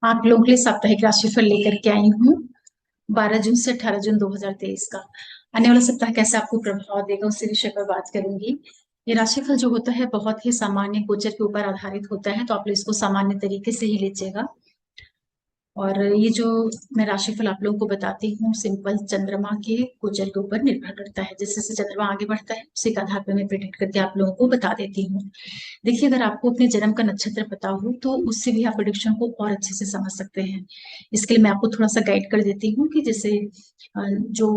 आप लोगों के लिए साप्ताहिक राशिफल लेकर के आई हूँ 12 जून से 18 जून 2023 का। आने वाला सप्ताह कैसे आपको प्रभाव देगा उससे विषय पर बात करूंगी। ये राशिफल जो होता है बहुत ही सामान्य गोचर के ऊपर आधारित होता है, तो आप लोग इसको सामान्य तरीके से ही लीजिएगा। और ये जो मैं राशिफल आप लोगों को बताती हूँ सिंपल चंद्रमा के गोचर के ऊपर निर्भर करता है। जैसे जैसे चंद्रमा आगे बढ़ता है उसी के आधार पर मैं प्रेडिक्ट करके आप लोगों को बता देती हूँ। देखिए, अगर आपको अपने जन्म का नक्षत्र पता हो तो उससे भी आप प्रेडिक्शन को और अच्छे से समझ सकते हैं। इसके लिए मैं आपको थोड़ा सा गाइड कर देती हूँ कि जैसे जो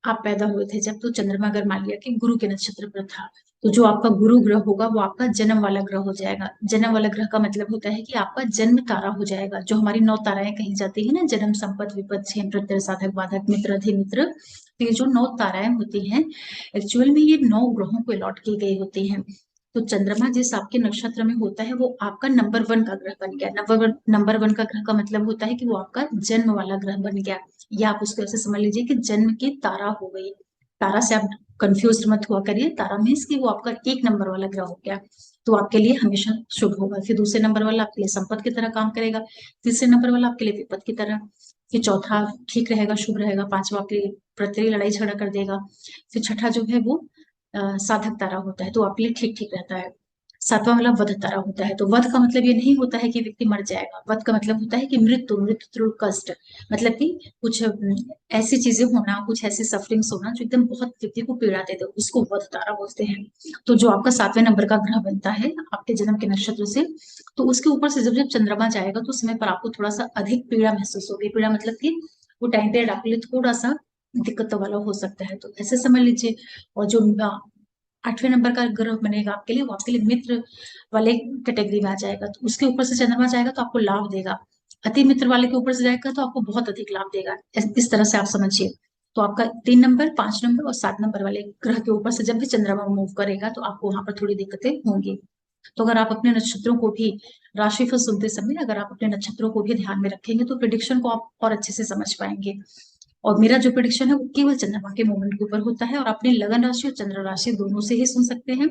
आप पैदा हुए थे जब, तो चंद्रमा अगर मान लिया कि गुरु के नक्षत्र पर था, तो जो आपका गुरु ग्रह होगा वो आपका जन्म वाला ग्रह हो जाएगा। जन्म वाला ग्रह का मतलब होता है कि आपका जन्म तारा हो जाएगा। जो हमारी 9 ताराएं कही जाती है ना, जन्म, संपत, विपद, क्षेम, प्रत्यय, साधक, बाधक, मित्र, अधिमित्र, तो ये जो 9 ताराएं होती हैं, एक्चुअल में ये 9 ग्रहों को अलॉट की गई होती हैं। तो चंद्रमा जिस आपके नक्षत्र में होता है वो आपका नंबर 1 का ग्रह बन गया। नंबर 1 का ग्रह का मतलब होता है कि वो आपका जन्म वाला ग्रह बन गया। या आप उसको ऐसे समझ लीजिए कि जन्म की तारा हो गई। तारा से आप कंफ्यूज मत हुआ करिए, तारा मीन्स कि वो आपका 1 नंबर वाला ग्रह हो गया। तो आपके लिए हमेशा शुभ होगा। फिर दूसरे नंबर वाला आपके लिए संपत्ति की तरह काम करेगा। तीसरे नंबर वाला आपके लिए विपत्ति की तरह। फिर चौथा ठीक रहेगा, शुभ रहेगा। पांचवा आपके लिए प्रत्येक लड़ाई झगड़ा कर देगा। फिर छठा जो है वो साधक तारा होता है, तो आपके लिए ठीक ठीक रहता है। सातवां वाला वध तारा होता है। तो वध का मतलब ये नहीं होता है कि व्यक्ति मर जाएगा। वध का मतलब होता है कि मृत्यु, मृत्यु कष्ट, मतलब कि कुछ ऐसी चीजें होना, कुछ ऐसी सफरिंग्स होना जो एकदम बहुत व्यक्ति को पीड़ा दे दे, उसको वध तारा बोलते हैं। तो जो आपका 7वें नंबर का ग्रह बनता है आपके जन्म के नक्षत्र से, तो उसके ऊपर से जब जब चंद्रमा जाएगा तो उस समय पर आपको थोड़ा सा अधिक पीड़ा महसूस होगी। पीड़ा मतलब कि वो टाइम पीरियड आपके लिए थोड़ा सा दिक्कत वाला हो सकता है, तो ऐसे समझ लीजिए। और जो 8वें नंबर का ग्रह बनेगा आपके लिए, वो आपके लिए मित्र वाले कैटेगरी में आ जाएगा। तो उसके ऊपर से चंद्रमा जाएगा तो आपको लाभ देगा। अति मित्र वाले के ऊपर से जाएगा तो आपको बहुत अधिक लाभ देगा। इस तरह से आप समझिए। तो आपका 3 नंबर, 5 नंबर और 7 नंबर वाले ग्रह के ऊपर से जब भी चंद्रमा मूव करेगा तो आपको वहां पर थोड़ी दिक्कतें होंगी। तो अगर आप अपने नक्षत्रों को भी, राशिफल सुनते समय अगर आप अपने नक्षत्रों को भी ध्यान में रखेंगे तो प्रिडिक्शन को आप और अच्छे से समझ पाएंगे। और मेरा जो प्रिडिक्शन है वो केवल चंद्रमा के मूवमेंट के ऊपर होता है, और अपने लगन राशि और चंद्र राशि दोनों से ही सुन सकते हैं।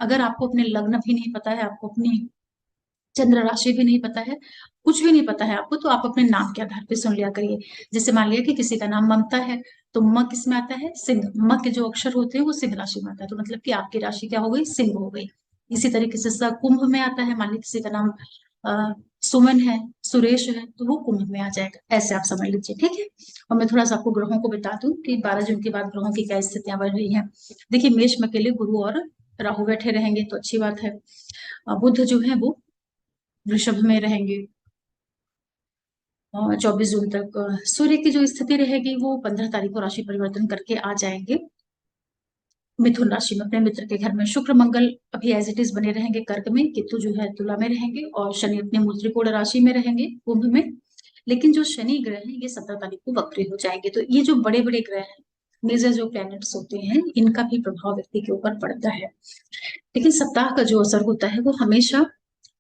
अगर आपको अपने लग्न भी नहीं पता है, आपको अपनी चंद्र राशि भी नहीं पता है, कुछ भी नहीं पता है आपको, तो आप अपने नाम के आधार पे सुन लिया करिए। जैसे मान लिया कि किसी का नाम ममता है, तो म किस में आता है? सिंह। म के जो अक्षर होते हैं वो सिंह राशि में आता है, तो मतलब कि आपकी राशि क्या हो गई? सिंह हो गई। इसी तरीके से कुंभ में आता है। मान लीजिए किसी का नाम सुमन है, सुरेश है, तो वो कुंभ में आ जाएगा। ऐसे आप समझ लीजिए, ठीक है। और मैं थोड़ा सा आपको ग्रहों को बता दूं कि 12 जून के बाद ग्रहों की क्या स्थितियां बन रही हैं। देखिए, मेष में अकेले गुरु और राहु बैठे रहेंगे तो अच्छी बात है। बुध जो है वो वृषभ में रहेंगे। 24 जून तक सूर्य की जो स्थिति रहेगी वो 15 तारीख को राशि परिवर्तन करके आ जाएंगे मिथुन राशि में, अपने मित्र के घर में। शुक्र मंगल अभी एज इट इज बने रहेंगे कर्क में। केतु जो है तुला में रहेंगे, और शनि अपने मूल त्रिकोण राशि में रहेंगे कुंभ में। लेकिन जो शनि ग्रह है ये 17 तारीख को वक्री हो जाएंगे। तो ये जो बड़े बड़े ग्रह हैं, मेजर जो प्लैनेट्स होते हैं, इनका भी प्रभाव व्यक्ति के ऊपर पड़ता है। लेकिन सप्ताह का जो असर होता है वो हमेशा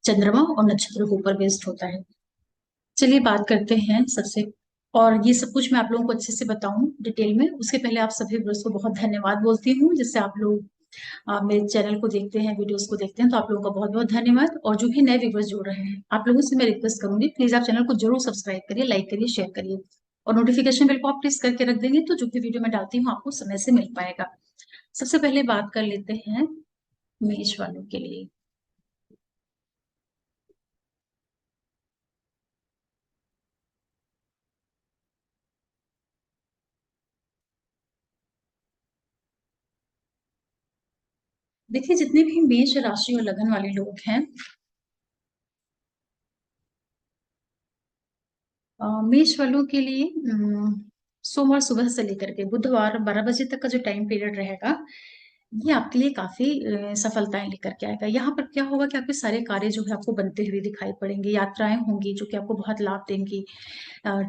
चंद्रमा और नक्षत्र के ऊपर बेस्ड होता है। चलिए बात करते हैं सबसे। और ये सब कुछ मैं आप लोगों को अच्छे से बताऊं डिटेल में, उसके पहले आप सभी व्यूअर्स को बहुत धन्यवाद बोलती हूँ। जिससे आप लोग मेरे चैनल को देखते हैं, वीडियोस को देखते हैं, तो आप लोगों का बहुत बहुत धन्यवाद। और जो भी नए व्यूअर्स जुड़ रहे हैं, आप लोगों से मैं रिक्वेस्ट करूंगी, प्लीज आप चैनल को जरूर सब्सक्राइब करिए, लाइक करिए, शेयर करिए। और नोटिफिकेशन बेल को आप प्रेस करके रख देंगे तो जो भी वीडियो मैं डालती हूँ आपको समय से मिल पाएगा। सबसे पहले बात कर लेते हैं मेष वालों के लिए। देखिए, जितने भी मेष राशि और लगन वाले लोग हैं, मेष वालों के लिए सोमवार सुबह से लेकर के बुधवार 12 बजे तक का जो टाइम पीरियड रहेगा, ये आपके लिए काफी सफलताएं लेकर के आएगा। यहाँ पर क्या होगा कि आपके सारे कार्य जो है आपको बनते हुए दिखाई पड़ेंगे। यात्राएं होंगी जो कि आपको बहुत लाभ देंगी।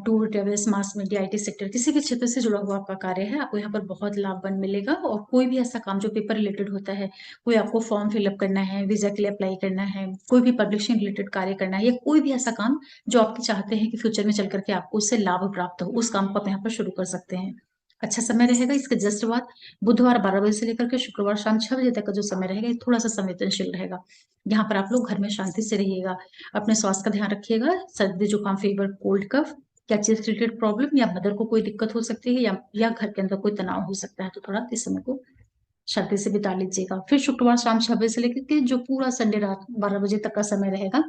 Tour, travels, mass media, IT sector, किसी भी क्षेत्र से जुड़ा हुआ आपका कार्य है, आपको यहाँ पर बहुत लाभवान मिलेगा। और कोई भी ऐसा काम जो पेपर रिलेटेड होता है, कोई आपको फॉर्म फिलअप करना है, वीजा के लिए अप्लाई करना है, कोई भी पब्लिशिंग रिलेटेड कार्य करना है, या कोई भी ऐसा काम जो आप चाहते हैं कि फ्यूचर में चल करके आपको उससे लाभ प्राप्त हो, उस काम को आप यहाँ पर शुरू कर सकते हैं। अच्छा समय रहेगा। इसके जस्ट बाद बुधवार 12 बजे से लेकर के शुक्रवार शाम 6 बजे तक का जो समय रहेगा, ये थोड़ा सा संवेदनशील रहेगा। यहाँ पर आप लोग घर में शांति से रहिएगा, अपने स्वास्थ्य का ध्यान रखिएगा। सर्दी जुकाम फीवर कोल्ड कफ या चेस्ट रिलेटेड प्रॉब्लम या मदर को कोई दिक्कत हो सकती है, या घर के अंदर कोई तनाव हो सकता है, तो थोड़ा इस समय को शांति से बिता लीजिएगा। फिर शुक्रवार शाम 6 बजे से लेकर के जो पूरा संडे रात 12 बजे तक का समय रहेगा,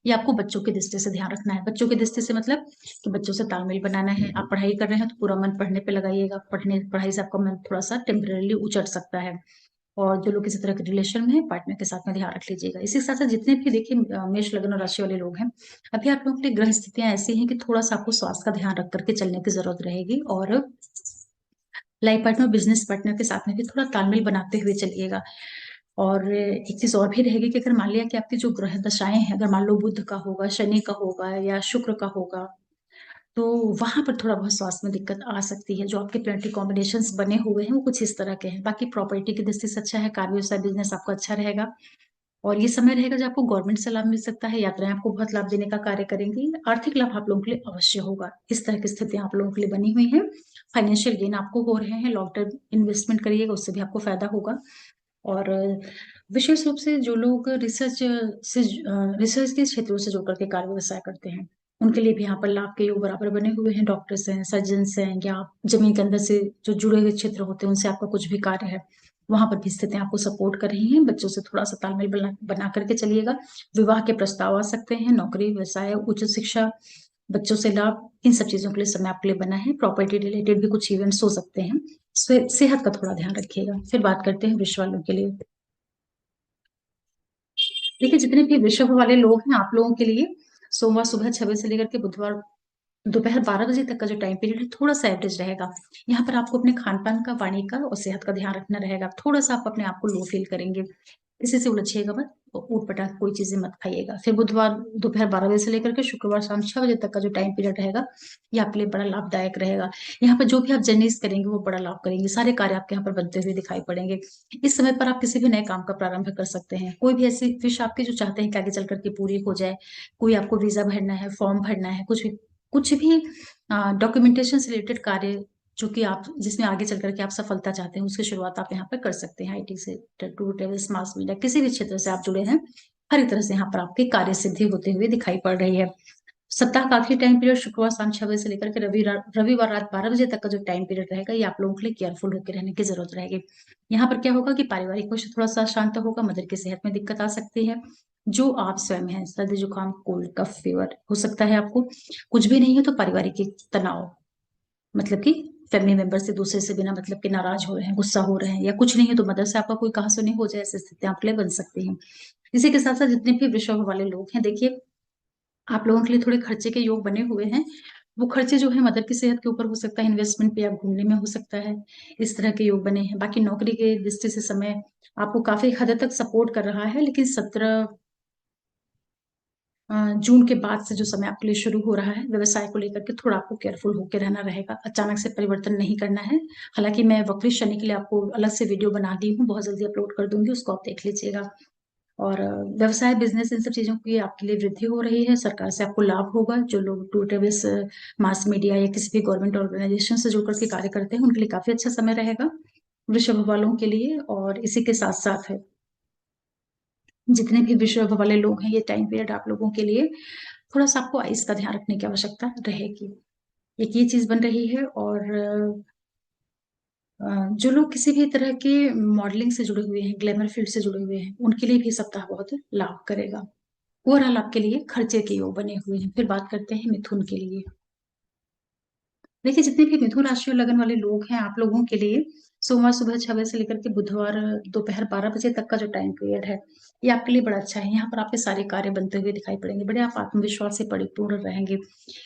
ये आपको बच्चों की दृष्टि से ध्यान रखना है। बच्चों की दृष्टि से मतलब कि बच्चों से तालमेल बनाना है। आप पढ़ाई कर रहे हैं तो पूरा मन पढ़ने पे लगाइएगा। पढ़ाई से आपका मन थोड़ा सा टेम्परेली उचट सकता है। और जो लोग किसी तरह के रिलेशन में है, पार्टनर के साथ में ध्यान रख लीजिएगा। इसी के साथ साथ जितने भी देखिए मेष लग्न और राशि वाले लोग हैं, अभी आप लोगों के लिए ग्रह स्थितियां ऐसी हैं कि थोड़ा सा आपको स्वास्थ्य का ध्यान रख करके चलने की जरूरत रहेगी। और लाइफ पार्टनर बिजनेस पार्टनर के साथ में भी थोड़ा तालमेल बनाते हुए चलिएगा। और एक चीज और भी रहेगी कि अगर मान लिया कि आपकी जो ग्रह दशाएं हैं, अगर मान लो बुध का होगा, शनि का होगा या शुक्र का होगा, तो वहां पर थोड़ा बहुत स्वास्थ्य में दिक्कत आ सकती है। जो आपके प्लानिटरी कॉम्बिनेशंस बने हुए हैं वो कुछ इस तरह के हैं। बाकी प्रॉपर्टी की दृष्टि से अच्छा है, कार्य व्यवसाय बिजनेस आपका अच्छा रहेगा। और ये समय रहेगा जब आपको गवर्नमेंट से लाभ मिल सकता है, यात्राएं आपको बहुत लाभ देने का कार्य करेंगी। आर्थिक लाभ आप लोगों के लिए अवश्य होगा। इस तरह की स्थितियां आप लोगों के लिए बनी हुई हैं। फाइनेंशियल गेन आपको हो रहे हैं। लॉन्ग टर्म इन्वेस्टमेंट करिएगा, उससे भी आपको फायदा होगा। और विशेष रूप से जो लोग रिसर्च के क्षेत्रों से जुड़ करके कार्य व्यवसाय करते हैं, उनके लिए भी यहाँ पर लाभ के योग बराबर बने हुए हैं। डॉक्टर्स हैं, सर्जन्स हैं, या जमीन के अंदर से जो जुड़े हुए क्षेत्र होते हैं उनसे आपका कुछ भी कार्य है, वहां पर भी स्थितियां आपको सपोर्ट कर रही हैं। बच्चों से थोड़ा सा तालमेल बना करके चलिएगा। विवाह के प्रस्ताव आ सकते हैं। नौकरी, व्यवसाय, उच्च शिक्षा, बच्चों से लाभ, इन सब चीजों के लिए समय आपके लिए बना है। प्रॉपर्टी रिलेटेड भी कुछ इवेंट्स हो सकते हैं। सेहत का थोड़ा ध्यान रखिएगा। फिर बात करते हैं वृष वालों के लिए। देखिए जितने भी वृषभ वाले लोग हैं, आप लोगों के लिए सोमवार सुबह 6 बजे से लेकर के बुधवार दोपहर 12 बजे तक का जो टाइम पीरियड है, थोड़ा सा एवरेज रहेगा। यहाँ पर आपको अपने खान पान का, वाणी का और सेहत का ध्यान रखना रहेगा। थोड़ा सा आप अपने आप को लो फील करेंगे। किसी से उलझिएगा मत, ऊट पटांग कोई चीजें मत खाइएगा। फिर बुधवार दोपहर 12 बजे से लेकर के शुक्रवार शाम 6 बजे तक का जो टाइम पीरियड रहेगा, ये आपके लिए बड़ा लाभदायक रहेगा। यहाँ पर जो भी आप जर्नीज करेंगे वो बड़ा लाभ करेंगे। सारे कार्य आपके यहाँ पर बनते हुए दिखाई पड़ेंगे। इस समय पर आप किसी भी नए काम का प्रारंभ कर सकते हैं। कोई भी ऐसी विश आपकी जो चाहते हैं कि आगे चल करके पूरी हो जाए, कोई आपको वीजा भरना है, फॉर्म भरना है, कुछ भी डॉक्यूमेंटेशन से रिलेटेड कार्य जो कि आप जिसमें आगे चल करके आप सफलता चाहते हैं, उसकी शुरुआत आप यहाँ पर कर सकते हैं। आईटी से, टूर ट्रेवल्स, मास मीडिया, किसी भी क्षेत्र से आप जुड़े हैं, हर एक तरह से यहाँ पर आपकी कार्य सिद्धि होते हुए दिखाई पड़ रही है। सप्ताह का आखिरी टाइम पीरियड शुक्रवार शाम 6 बजे से लेकर के रविवार रात 12 बजे तक का जो टाइम पीरियड रहेगा, ये आप लोगों के लिए केयरफुल होकर रहने की जरूरत रहेगी। यहाँ पर क्या होगा कि पारिवारिक पक्ष थोड़ा सा शांत होगा। मदर की सेहत में दिक्कत आ सकती है। जो आप स्वयं हैं, सर्दी जुकाम कोल्ड कफ फीवर हो सकता है आपको। कुछ भी नहीं है तो पारिवारिक तनाव, मतलब कि फैमिली मेंबर से दूसरे से बिना मतलब के नाराज हो रहे हैं, गुस्सा हो रहे हैं, या कुछ नहीं है तो मदर से आपका कोई कहासुनी हो जाए, ऐसी स्थितियां आपके लिए बन सकती हैं। इसी के साथ साथ जितने भी वृषभ वाले लोग हैं, देखिए आप लोगों के लिए थोड़े खर्चे के योग बने हुए हैं। वो खर्चे जो है मदर की सेहत के ऊपर हो सकता है, इन्वेस्टमेंट पे या घूमने में हो सकता है। इस तरह के योग बने हैं। बाकी नौकरी के दृष्टि से समय आपको काफी हद तक सपोर्ट कर रहा है, लेकिन 17 जून के बाद से जो समय आपके लिए शुरू हो रहा है, व्यवसाय को लेकर के थोड़ा आपको केयरफुल होकर रहना रहेगा। अचानक से परिवर्तन नहीं करना है। हालांकि मैं वक्री शनि के लिए आपको अलग से वीडियो बना दी हूँ, बहुत जल्दी अपलोड कर दूंगी, उसको आप देख लीजिएगा। और व्यवसाय बिजनेस इन सब चीजों की आपके लिए वृद्धि हो रही है। सरकार से आपको लाभ होगा। जो लोग टूर ट्रेवल्स, मास मीडिया या किसी भी गवर्नमेंट ऑर्गेनाइजेशन से जुड़ करके कार्य करते हैं, उनके लिए काफी अच्छा समय रहेगा वृषभ वालों के लिए। और इसी के साथ साथ है, जितने भी वृषभ वाले लोग हैं, ये टाइम पीरियड आप लोगों के लिए थोड़ा सा आपको आइस का ध्यान रखने की आवश्यकता रहेगी। एक ये चीज बन रही है। और जो लोग किसी भी तरह के मॉडलिंग से जुड़े हुए हैं, ग्लैमर फील्ड से जुड़े हुए हैं, उनके लिए भी सप्ताह बहुत लाभ करेगा। ओवरऑल आपके लिए खर्चे के योग बने हुए हैं। फिर बात करते हैं मिथुन के लिए। देखिए जितने भी मिथुन राशि और लगन वाले लोग हैं, आप लोगों के लिए सोमवार सुबह 6 बजे से लेकर के बुधवार दोपहर 12 बजे तक का जो टाइम पीरियड है, ये आपके लिए बड़ा अच्छा है। यहाँ पर आपके सारे कार्य बनते हुए दिखाई पड़ेंगे। बड़े आप आत्मविश्वास से परिपूर्ण रहेंगे।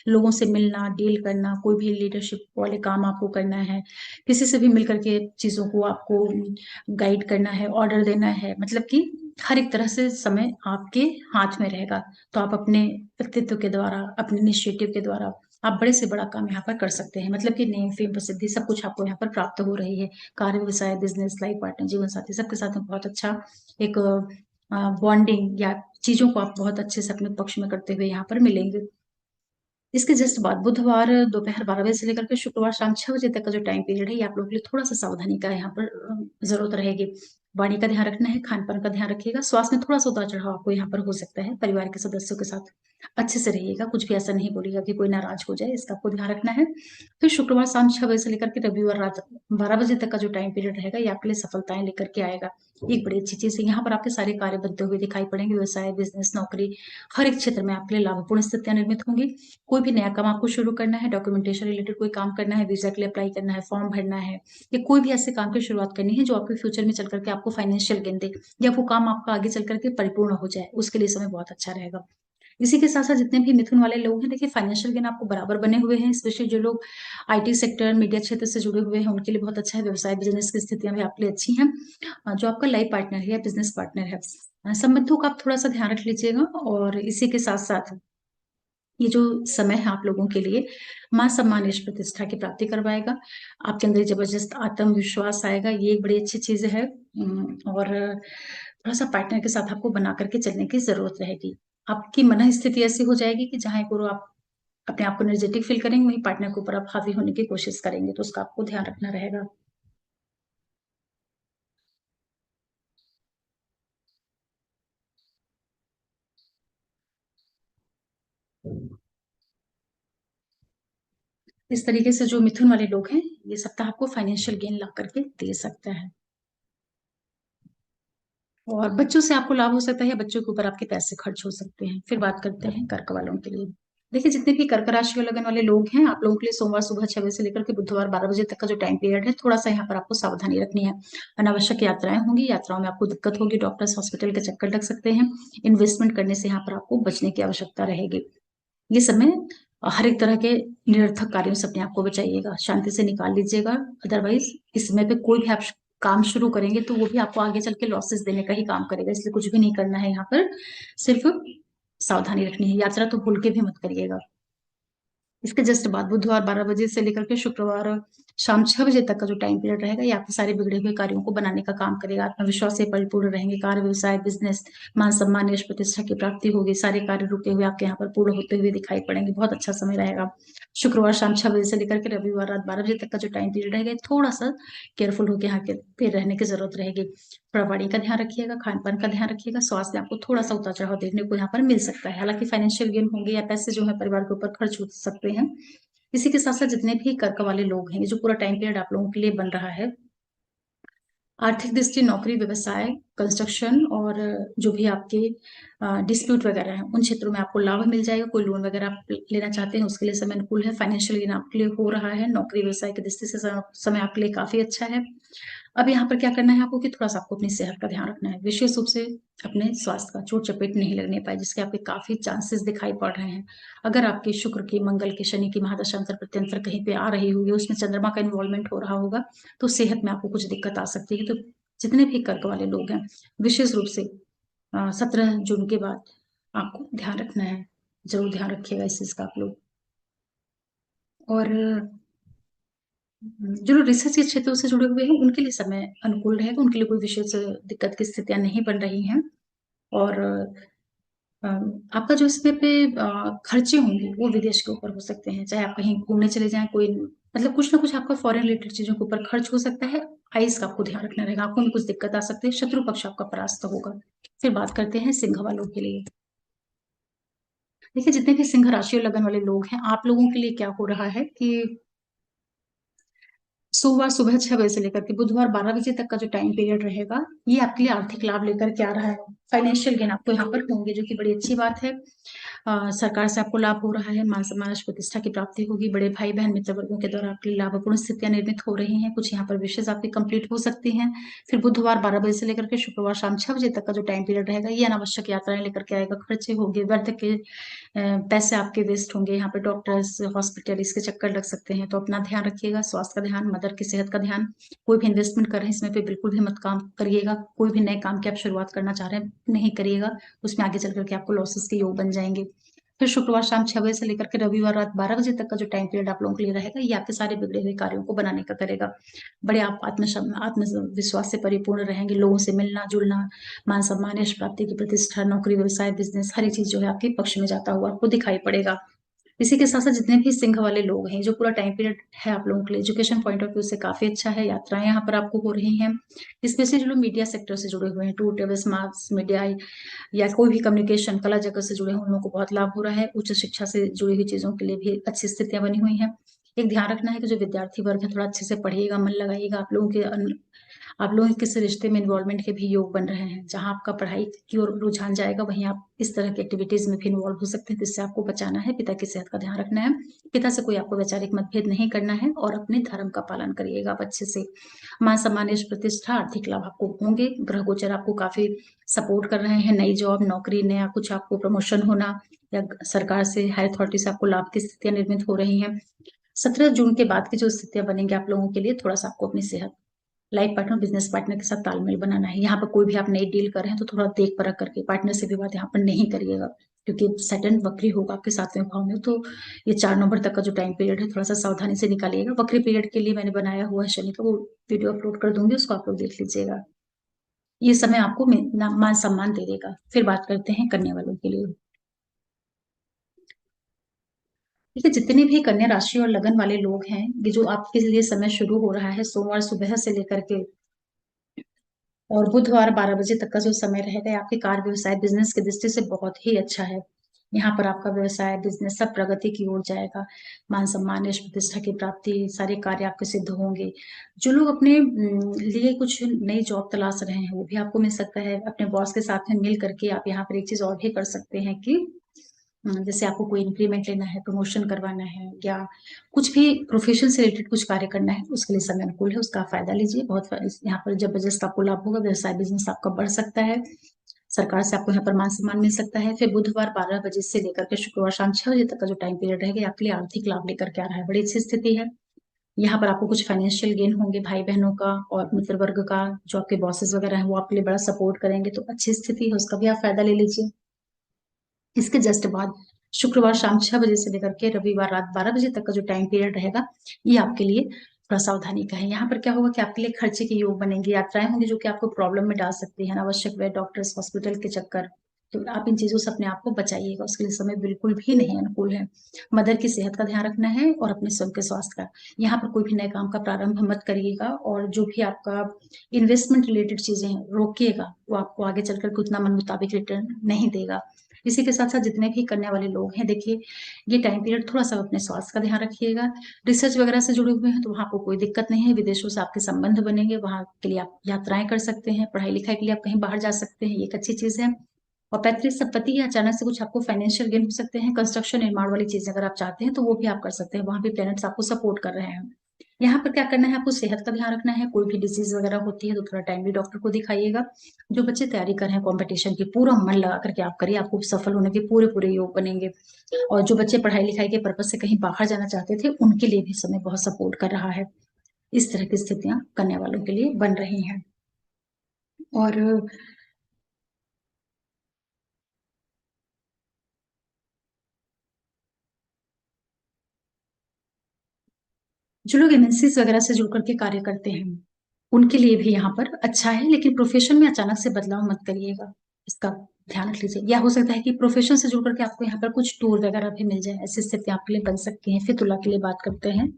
लोगों से मिलना, डील करना, कोई भी लीडरशिप वाले काम आपको करना है, किसी से भी मिलकर के चीजों को आपको गाइड करना है, ऑर्डर देना है, मतलब कि हर एक तरह से समय आपके हाथ में रहेगा। तो आप अपने व्यक्तित्व के द्वारा, अपने इनिशिएटिव के द्वारा आप बड़े से बड़ा काम यहाँ पर कर सकते हैं। मतलब कि नेम, फेम, प्रसिद्धि सब कुछ आपको यहाँ पर प्राप्त हो रही है। कार्य, व्यवसाय, बिजनेस, लाइफ पार्टनर, जीवन साथी, सबके साथ में बहुत अच्छा एक बॉन्डिंग या चीजों को आप बहुत अच्छे से अपने पक्ष में करते हुए यहाँ पर मिलेंगे। इसके जस्ट बाद बुधवार दोपहर 12 बजे से लेकर के शुक्रवार शाम 6 बजे तक का जो टाइम पीरियड है, ये आप लोगों के लिए थोड़ा सा सावधानी का यहाँ पर जरूरत रहेगी। वाणी का ध्यान रखना है, खान पान का ध्यान रखिएगा, स्वास्थ्य में थोड़ा सा उतार चढ़ाव आपको यहाँ पर हो सकता है। परिवार के सदस्यों के साथ अच्छे से रहिएगा, कुछ भी ऐसा नहीं बोलिएगा कि कोई नाराज हो जाए, इसका आपको ध्यान रखना है। फिर शुक्रवार शाम 6 बजे से लेकर के रविवार रात 12 बजे तक का जो टाइम पीरियड रहेगा, ये आपके लिए सफलताएं लेकर के आएगा। एक बड़ी अच्छी चीज है, यहाँ पर आपके सारे कार्य बनते हुए दिखाई पड़ेंगे। व्यवसाय, बिजनेस, नौकरी, हर एक क्षेत्र में आपके लिए लाभपूर्ण स्थितियां निर्मित होंगी। कोई भी नया काम आपको शुरू करना है, डॉक्यूमेंटेशन रिलेटेड कोई काम करना है, वीजा के लिए अप्लाई करना है, फॉर्म भरना है, या कोई भी ऐसे काम की शुरुआत करनी है जो आपके फ्यूचर में चल करके आपको फाइनेंशियल गेन दे, या वो काम आपका आगे चल करके परिपूर्ण हो जाए, उसके लिए समय बहुत अच्छा रहेगा। इसी के साथ साथ जितने भी मिथुन वाले लोग हैं, देखिए फाइनेंशियल गेन आपको बराबर बने हुए हैं। स्पेशली जो लोग आईटी सेक्टर, मीडिया क्षेत्र से जुड़े हुए हैं, उनके लिए बहुत अच्छा है। व्यवसाय, बिजनेस की स्थितियां भी आपके लिए अच्छी हैं। जो आपका लाइफ पार्टनर है या बिजनेस पार्टनर है, संबंधों का आप थोड़ा सा ध्यान रख लीजिएगा। और इसी के साथ साथ ये जो समय है आप लोगों के लिए मान सम्मान यश प्रतिष्ठा की प्राप्ति करवाएगा। आपके अंदर जबरदस्त आत्मविश्वास आएगा, ये एक बड़ी अच्छी चीज है। और थोड़ा सा पार्टनर के साथ आपको बना करके चलने की जरूरत रहेगी। आपकी मन स्थिति ऐसी हो जाएगी कि जहां को आप अपने आप को एनर्जेटिक फील करेंगे, वहीं पार्टनर के ऊपर आप हावी होने की कोशिश करेंगे, तो उसका आपको ध्यान रखना रहेगा। इस तरीके से जो मिथुन वाले लोग हैं, ये सप्ताह आपको फाइनेंशियल गेन ला करके दे सकता है। और बच्चों से आपको लाभ हो सकता है, या बच्चों के ऊपर आपके पैसे खर्च हो सकते हैं। फिर बात करते हैं कर्क वालों के लिए। देखिए जितने भी कर्क राशि और लगन वाले लोग हैं, आप लोगों के लिए सोमवार सुबह 6 बजे से लेकर के बुधवार 12 बजे तक का जो टाइम पीरियड है, थोड़ा सा यहाँ पर आपको सावधानी रखनी है। अनावश्यक यात्राएं होंगी, यात्राओं में आपको दिक्कत होगी, डॉक्टर्स हॉस्पिटल के चक्कर लग सकते हैं। इन्वेस्टमेंट करने से यहाँ पर आपको बचने की आवश्यकता रहेगी। ये समय हर एक तरह के निरर्थक कार्यों से अपने आप को बचाइएगा, शांति से निकाल लीजिएगा। अदरवाइज इस समय पे कोई भी आप काम शुरू करेंगे तो वो भी आपको आगे चल के लॉसेस देने का ही काम करेगा, इसलिए कुछ भी नहीं करना है यहाँ पर। सिर्फ सावधानी रखनी है, यात्रा तो भूल के भी मत करिएगा। इसके जस्ट बाद बुधवार 12 बजे से लेकर के शुक्रवार शाम 6 बजे तक का जो टाइम पीरियड रहेगा, ये आपके सारे बिगड़े हुए कार्यों को बनाने का काम करेगा। आत्मविश्वास से परिपूर्ण रहेंगे, कार्य, व्यवसाय, बिजनेस, मान सम्मान, यश प्रतिष्ठा की प्राप्ति होगी। सारे कार्य रुके हुए आपके यहाँ पर पूर्ण होते हुए दिखाई पड़ेंगे, बहुत अच्छा समय रहेगा। शुक्रवार शाम 6 बजे से लेकर के रविवार रात 12 बजे तक का जो टाइम पीरियड रहेगा, थोड़ा सा केयरफुल होकर यहाँ के पे रहने की जरूरत रहेगी। प्रवाड़ी का ध्यान रखिएगा, खान पान का ध्यान रखिएगा, स्वास्थ्य में आपको थोड़ा सा उतार चढ़ाव देखने को यहाँ पर मिल सकता है। हालांकि फाइनेंशियल गेन होंगे, या पैसे जो है परिवार के ऊपर खर्च हो सकते हैं। इसी के साथ साथ जितने भी कर्क वाले लोग हैं, ये जो पूरा टाइम पीरियड आप लोगों के लिए बन रहा है, आर्थिक दृष्टि, नौकरी, व्यवसाय, कंस्ट्रक्शन, और जो भी आपके डिस्प्यूट वगैरह हैं, उन क्षेत्रों में आपको लाभ मिल जाएगा। कोई लोन वगैरह आप लेना चाहते हैं, उसके लिए समय अनुकूल है। फाइनेंशियल गेन आपके लिए हो रहा है। नौकरी व्यवसाय की दृष्टि से समय आपके लिए काफी अच्छा है। अब यहाँ पर क्या करना है आपको कि थोड़ा सा आपको अपनी सेहत का ध्यान रखना है, विशेष रूप से अपने स्वास्थ्य का चोट चपेट नहीं लगने पाए, जिसके आपके काफी चांसेस दिखाई पड़ रहे हैं। अगर आपके शुक्र की, मंगल की, शनि की महादशा अंतर प्रत्यंतर कहीं पे आ रही होगी, उसमें चंद्रमा का इन्वॉल्वमेंट हो रहा होगा, तो सेहत में आपको कुछ दिक्कत आ सकती है। तो जितने भी कर्क वाले लोग हैं, विशेष रूप से 17 जून के बाद आपको ध्यान रखना है। जरूर ध्यान रखिएगा इस चीज का आप लोग। और जो लोग रिसर्च के क्षेत्रों से जुड़े हुए हैं, उनके लिए समय अनुकूल रहेगा, उनके लिए कोई विशेष दिक्कत की स्थितियां नहीं बन रही हैं। और आपका जो इसमें पे खर्चे होंगे, वो विदेश के ऊपर हो सकते हैं। चाहे आप कहीं घूमने चले जाएं, कोई मतलब कुछ ना कुछ आपका फॉरेन रिलेटेड चीजों के ऊपर खर्च हो सकता है। आइस का आपको ध्यान रखना रहेगा, आपको में कुछ दिक्कत आ सकती है, शत्रु पक्ष आपका परास्त होगा। फिर बात करते हैं सिंह वालों के लिए। देखिए जितने भी सिंह राशि और लगन वाले लोग हैं, आप लोगों के लिए क्या हो रहा है कि सोमवार सुबह 6 बजे से लेकर के बुधवार 12 बजे तक का जो टाइम पीरियड रहेगा, ये आपके लिए आर्थिक लाभ लेकर के आ रहा है। फाइनेंशियल गेन आपको यहाँ पर होंगे, जो कि बड़ी अच्छी बात है। सरकार से आपको लाभ हो रहा है, मान सम्मान, यश प्रतिष्ठा की प्राप्ति होगी। बड़े भाई बहन मित्र वर्गों के द्वारा आपके लिए लाभपूर्ण स्थितियां निर्मित हो रही हैं। कुछ यहाँ पर विशेष आपकी कंप्लीट हो सकती हैं। फिर बुधवार 12 बजे से लेकर के शुक्रवार शाम 6 बजे तक का जो टाइम पीरियड रहेगा, ये अनावश्यक यात्राएं लेकर के आएगा। खर्चे होंगे, व्यर्थ के पैसे आपके वेस्ट होंगे। यहाँ पे डॉक्टर्स, हॉस्पिटल, इसके चक्कर लग सकते हैं, तो अपना ध्यान रखिएगा। स्वास्थ्य का ध्यान, मदर की सेहत का ध्यान। कोई भी इन्वेस्टमेंट कर रहे हैं, इसमें पे बिल्कुल भी मत काम करिएगा। कोई भी नए काम की आप शुरुआत करना चाह रहे हैं, नहीं करिएगा, उसमें आगे चल करके आपको लॉसेस के योग बन जाएंगे। फिर शुक्रवार शाम 6 बजे से लेकर के रविवार रात 12 बजे तक का जो टाइम पीरियड आप लोगों के लिए रहेगा, ये आपके सारे बिगड़े हुए कार्यों को बनाने का करेगा। बड़े आप आत्मविश्वास से परिपूर्ण रहेंगे। लोगों से मिलना जुलना, मान सम्मान, यश प्राप्ति की प्रतिष्ठा, नौकरी, व्यवसाय, बिजनेस, हर एक चीज जो है आपके पक्ष में जाता हुआ आपको दिखाई पड़ेगा। इसी के साथ साथ जितने भी सिंह वाले लोग हैं, जो पूरा टाइम पीरियड है आप लोगों के लिए एजुकेशन पॉइंट ऑफ व्यू से काफी अच्छा है। यात्राएं यहाँ पर आपको हो रही हैं, स्पेशली जो लोग मीडिया सेक्टर से जुड़े हुए हैं, टूर ट्रेवल्स, मास मीडिया या कोई भी कम्युनिकेशन कला जगत से जुड़े हैं, उन लोगों को बहुत लाभ हो रहा है। उच्च शिक्षा से जुड़ी हुई चीजों के लिए भी अच्छी स्थितियां बनी हुई हैं। एक ध्यान रखना है कि जो विद्यार्थी वर्ग है थोड़ा अच्छे से पढ़िएगा, मन लगाइएगा। आप लोगों के किसी रिश्ते में इन्वॉल्वमेंट के भी योग बन रहे हैं, जहां आपका पढ़ाई की ओर रुझान जाएगा वहीं आप इस तरह की एक्टिविटीज में भी इन्वॉल्व हो सकते हैं, जिससे आपको बचाना है। पिता की सेहत का ध्यान रखना है, पिता से कोई आपको वैचारिक मतभेद नहीं करना है और अपने धर्म का पालन करिएगा आप अच्छे से। मान सम्मान, यश प्रतिष्ठा, आर्थिक लाभ आपको होंगे। ग्रह गोचर आपको काफी सपोर्ट कर रहे हैं। नई जॉब, नौकरी, नया कुछ आपको प्रमोशन होना या सरकार से, हाई अथॉरिटी से आपको लाभ की स्थितियां निर्मित हो रही हैं। 17 जून के बाद की जो स्थितियां बनेंगी आप लोगों के लिए, थोड़ा सा आपको अपनी सेहत, लाइफ पार्टनर, बिजनेस पार्टनर के साथ तालमेल बनाना है। यहाँ पर कोई भी आप नई डील कर रहे हैं तो थोड़ा देख परख करके, पार्टनर से भी बात यहाँ पर नहीं करिएगा, क्योंकि सैटर्न वक्री होगा आपके 7वें भाव में। तो ये 4 नवंबर तक का जो टाइम पीरियड है थोड़ा सा सावधानी से निकालिएगा। वक्री पीरियड के लिए मैंने बनाया हुआ है शनि का, वो वीडियो अपलोड कर दूंगी, उसको आप लोग देख लीजिएगा। ये समय आपको मान सम्मान दे देगा। फिर बात करते हैं कन्या वालों के लिए। देखिए, जितने भी कन्या राशि और लगन वाले लोग हैं, ये जो आपके लिए समय शुरू हो रहा है सोमवार सुबह से लेकर के और बुधवार 12 बजे तक का जो समय रहेगा, ये आपके कार्य, व्यवसाय, बिजनेस की दृष्टि से बहुत ही अच्छा है। यहाँ पर आपका व्यवसाय, बिजनेस सब प्रगति की ओर जाएगा। मान सम्मान, यश प्रतिष्ठा की प्राप्ति, सारे कार्य आपके सिद्ध होंगे। जो लोग अपने लिए कुछ नई जॉब तलाश रहे हैं वो भी आपको मिल सकता है। अपने बॉस के साथ में मिल करके आप यहाँ पर एक चीज और भी कर सकते हैं कि जैसे आपको कोई इंक्रीमेंट लेना है, प्रमोशन करवाना है या कुछ भी प्रोफेशन से रिलेटेड कुछ कार्य करना है, उसके लिए समय अनुकूल है, उसका फायदा लीजिए। यहाँ पर जबरदस्त आपको लाभ होगा। व्यवसाय, बिजनेस आपका बढ़ सकता है। सरकार से आपको यहाँ पर मान सम्मान मिल सकता है। फिर बुधवार 12 बजे से लेकर के शुक्रवार शाम 6 बजे तक का जो टाइम पीरियड रहेगा, आपके लिए आर्थिक लाभ लेकर के आ रहा है। बड़ी अच्छी स्थिति है। यहाँ पर आपको कुछ फाइनेंशियल गेन होंगे, भाई बहनों का और मित्र वर्ग का, जो आपके बॉसेस वगैरह हैं वो आपके लिए बड़ा सपोर्ट करेंगे, तो अच्छी स्थिति है, उसका भी आप फायदा ले लीजिए। इसके जस्ट बाद शुक्रवार शाम 6 बजे से लेकर के रविवार रात 12 बजे तक का जो टाइम पीरियड रहेगा, ये आपके लिए थोड़ा सावधानी का है। यहाँ पर क्या होगा कि आपके लिए खर्चे के योग बनेंगे, यात्राएं होंगी जो कि आपको प्रॉब्लम में डाल सकती है, अनावश्यक व्यय, डॉक्टर्स, हॉस्पिटल के चक्कर। तो आप इन चीजों से अपने आप को बचाइएगा, उसके लिए समय बिल्कुल भी नहीं अनुकूल है। मदर की सेहत का ध्यान रखना है और अपने स्वयं के स्वास्थ्य का। यहाँ पर कोई भी नए काम का प्रारंभ मत करिएगा, और जो भी आपका इन्वेस्टमेंट रिलेटेड चीजें हैं रोकिएगा, वो आपको आगे चलकर के उतना मन मुताबिक रिटर्न नहीं देगा। इसी के साथ साथ जितने भी करने वाले लोग हैं, देखिए ये टाइम पीरियड थोड़ा सा अपने स्वास्थ्य का ध्यान रखिएगा। रिसर्च वगैरह से जुड़े हुए हैं तो वहां आपको कोई दिक्कत नहीं है, विदेशों से आपके संबंध बनेंगे, वहां के लिए आप यात्राएं कर सकते हैं, पढ़ाई लिखाई के लिए आप कहीं बाहर जा सकते हैं, ये एक अच्छी चीज है। और पैतृक संपत्ति या अचानक से कुछ आपको फाइनेंशियल गेन हो सकते हैं। कंस्ट्रक्शन, निर्माण वाली चीजें अगर आप चाहते हैं तो वो भी आप कर सकते हैं, वहां भी प्लैनेट्स आपको सपोर्ट कर रहे हैं। यहाँ पर क्या करना है, आपको सेहत का ध्यान रखना है। कोई भी डिजीज वगैरह होती है तो थोड़ा टाइमली डॉक्टर को दिखाइएगा। जो बच्चे तैयारी कर रहे हैं कॉम्पिटिशन की, पूरा मन लगा करके आप करिए, आपको सफल होने के पूरे पूरे योग बनेंगे। और जो बच्चे पढ़ाई लिखाई के पर्पज से कहीं बाहर जाना चाहते थे, उनके लिए भी समय बहुत सपोर्ट कर रहा है। इस तरह की स्थितियां करने वालों के लिए बन रही हैं। और जो लोग एमएनसीज वगैरह से जुड़ करके कार्य करते हैं, उनके लिए भी यहाँ पर अच्छा है, लेकिन प्रोफेशन में अचानक से बदलाव मत करिएगा, इसका ध्यान रख लीजिए। या हो सकता है कि प्रोफेशन से जुड़ करके आपको यहाँ पर कुछ टूर वगैरह भी मिल जाए, ऐसी स्थिति आपके लिए बन सकती है। फिर तुला के लिए बात करते हैं।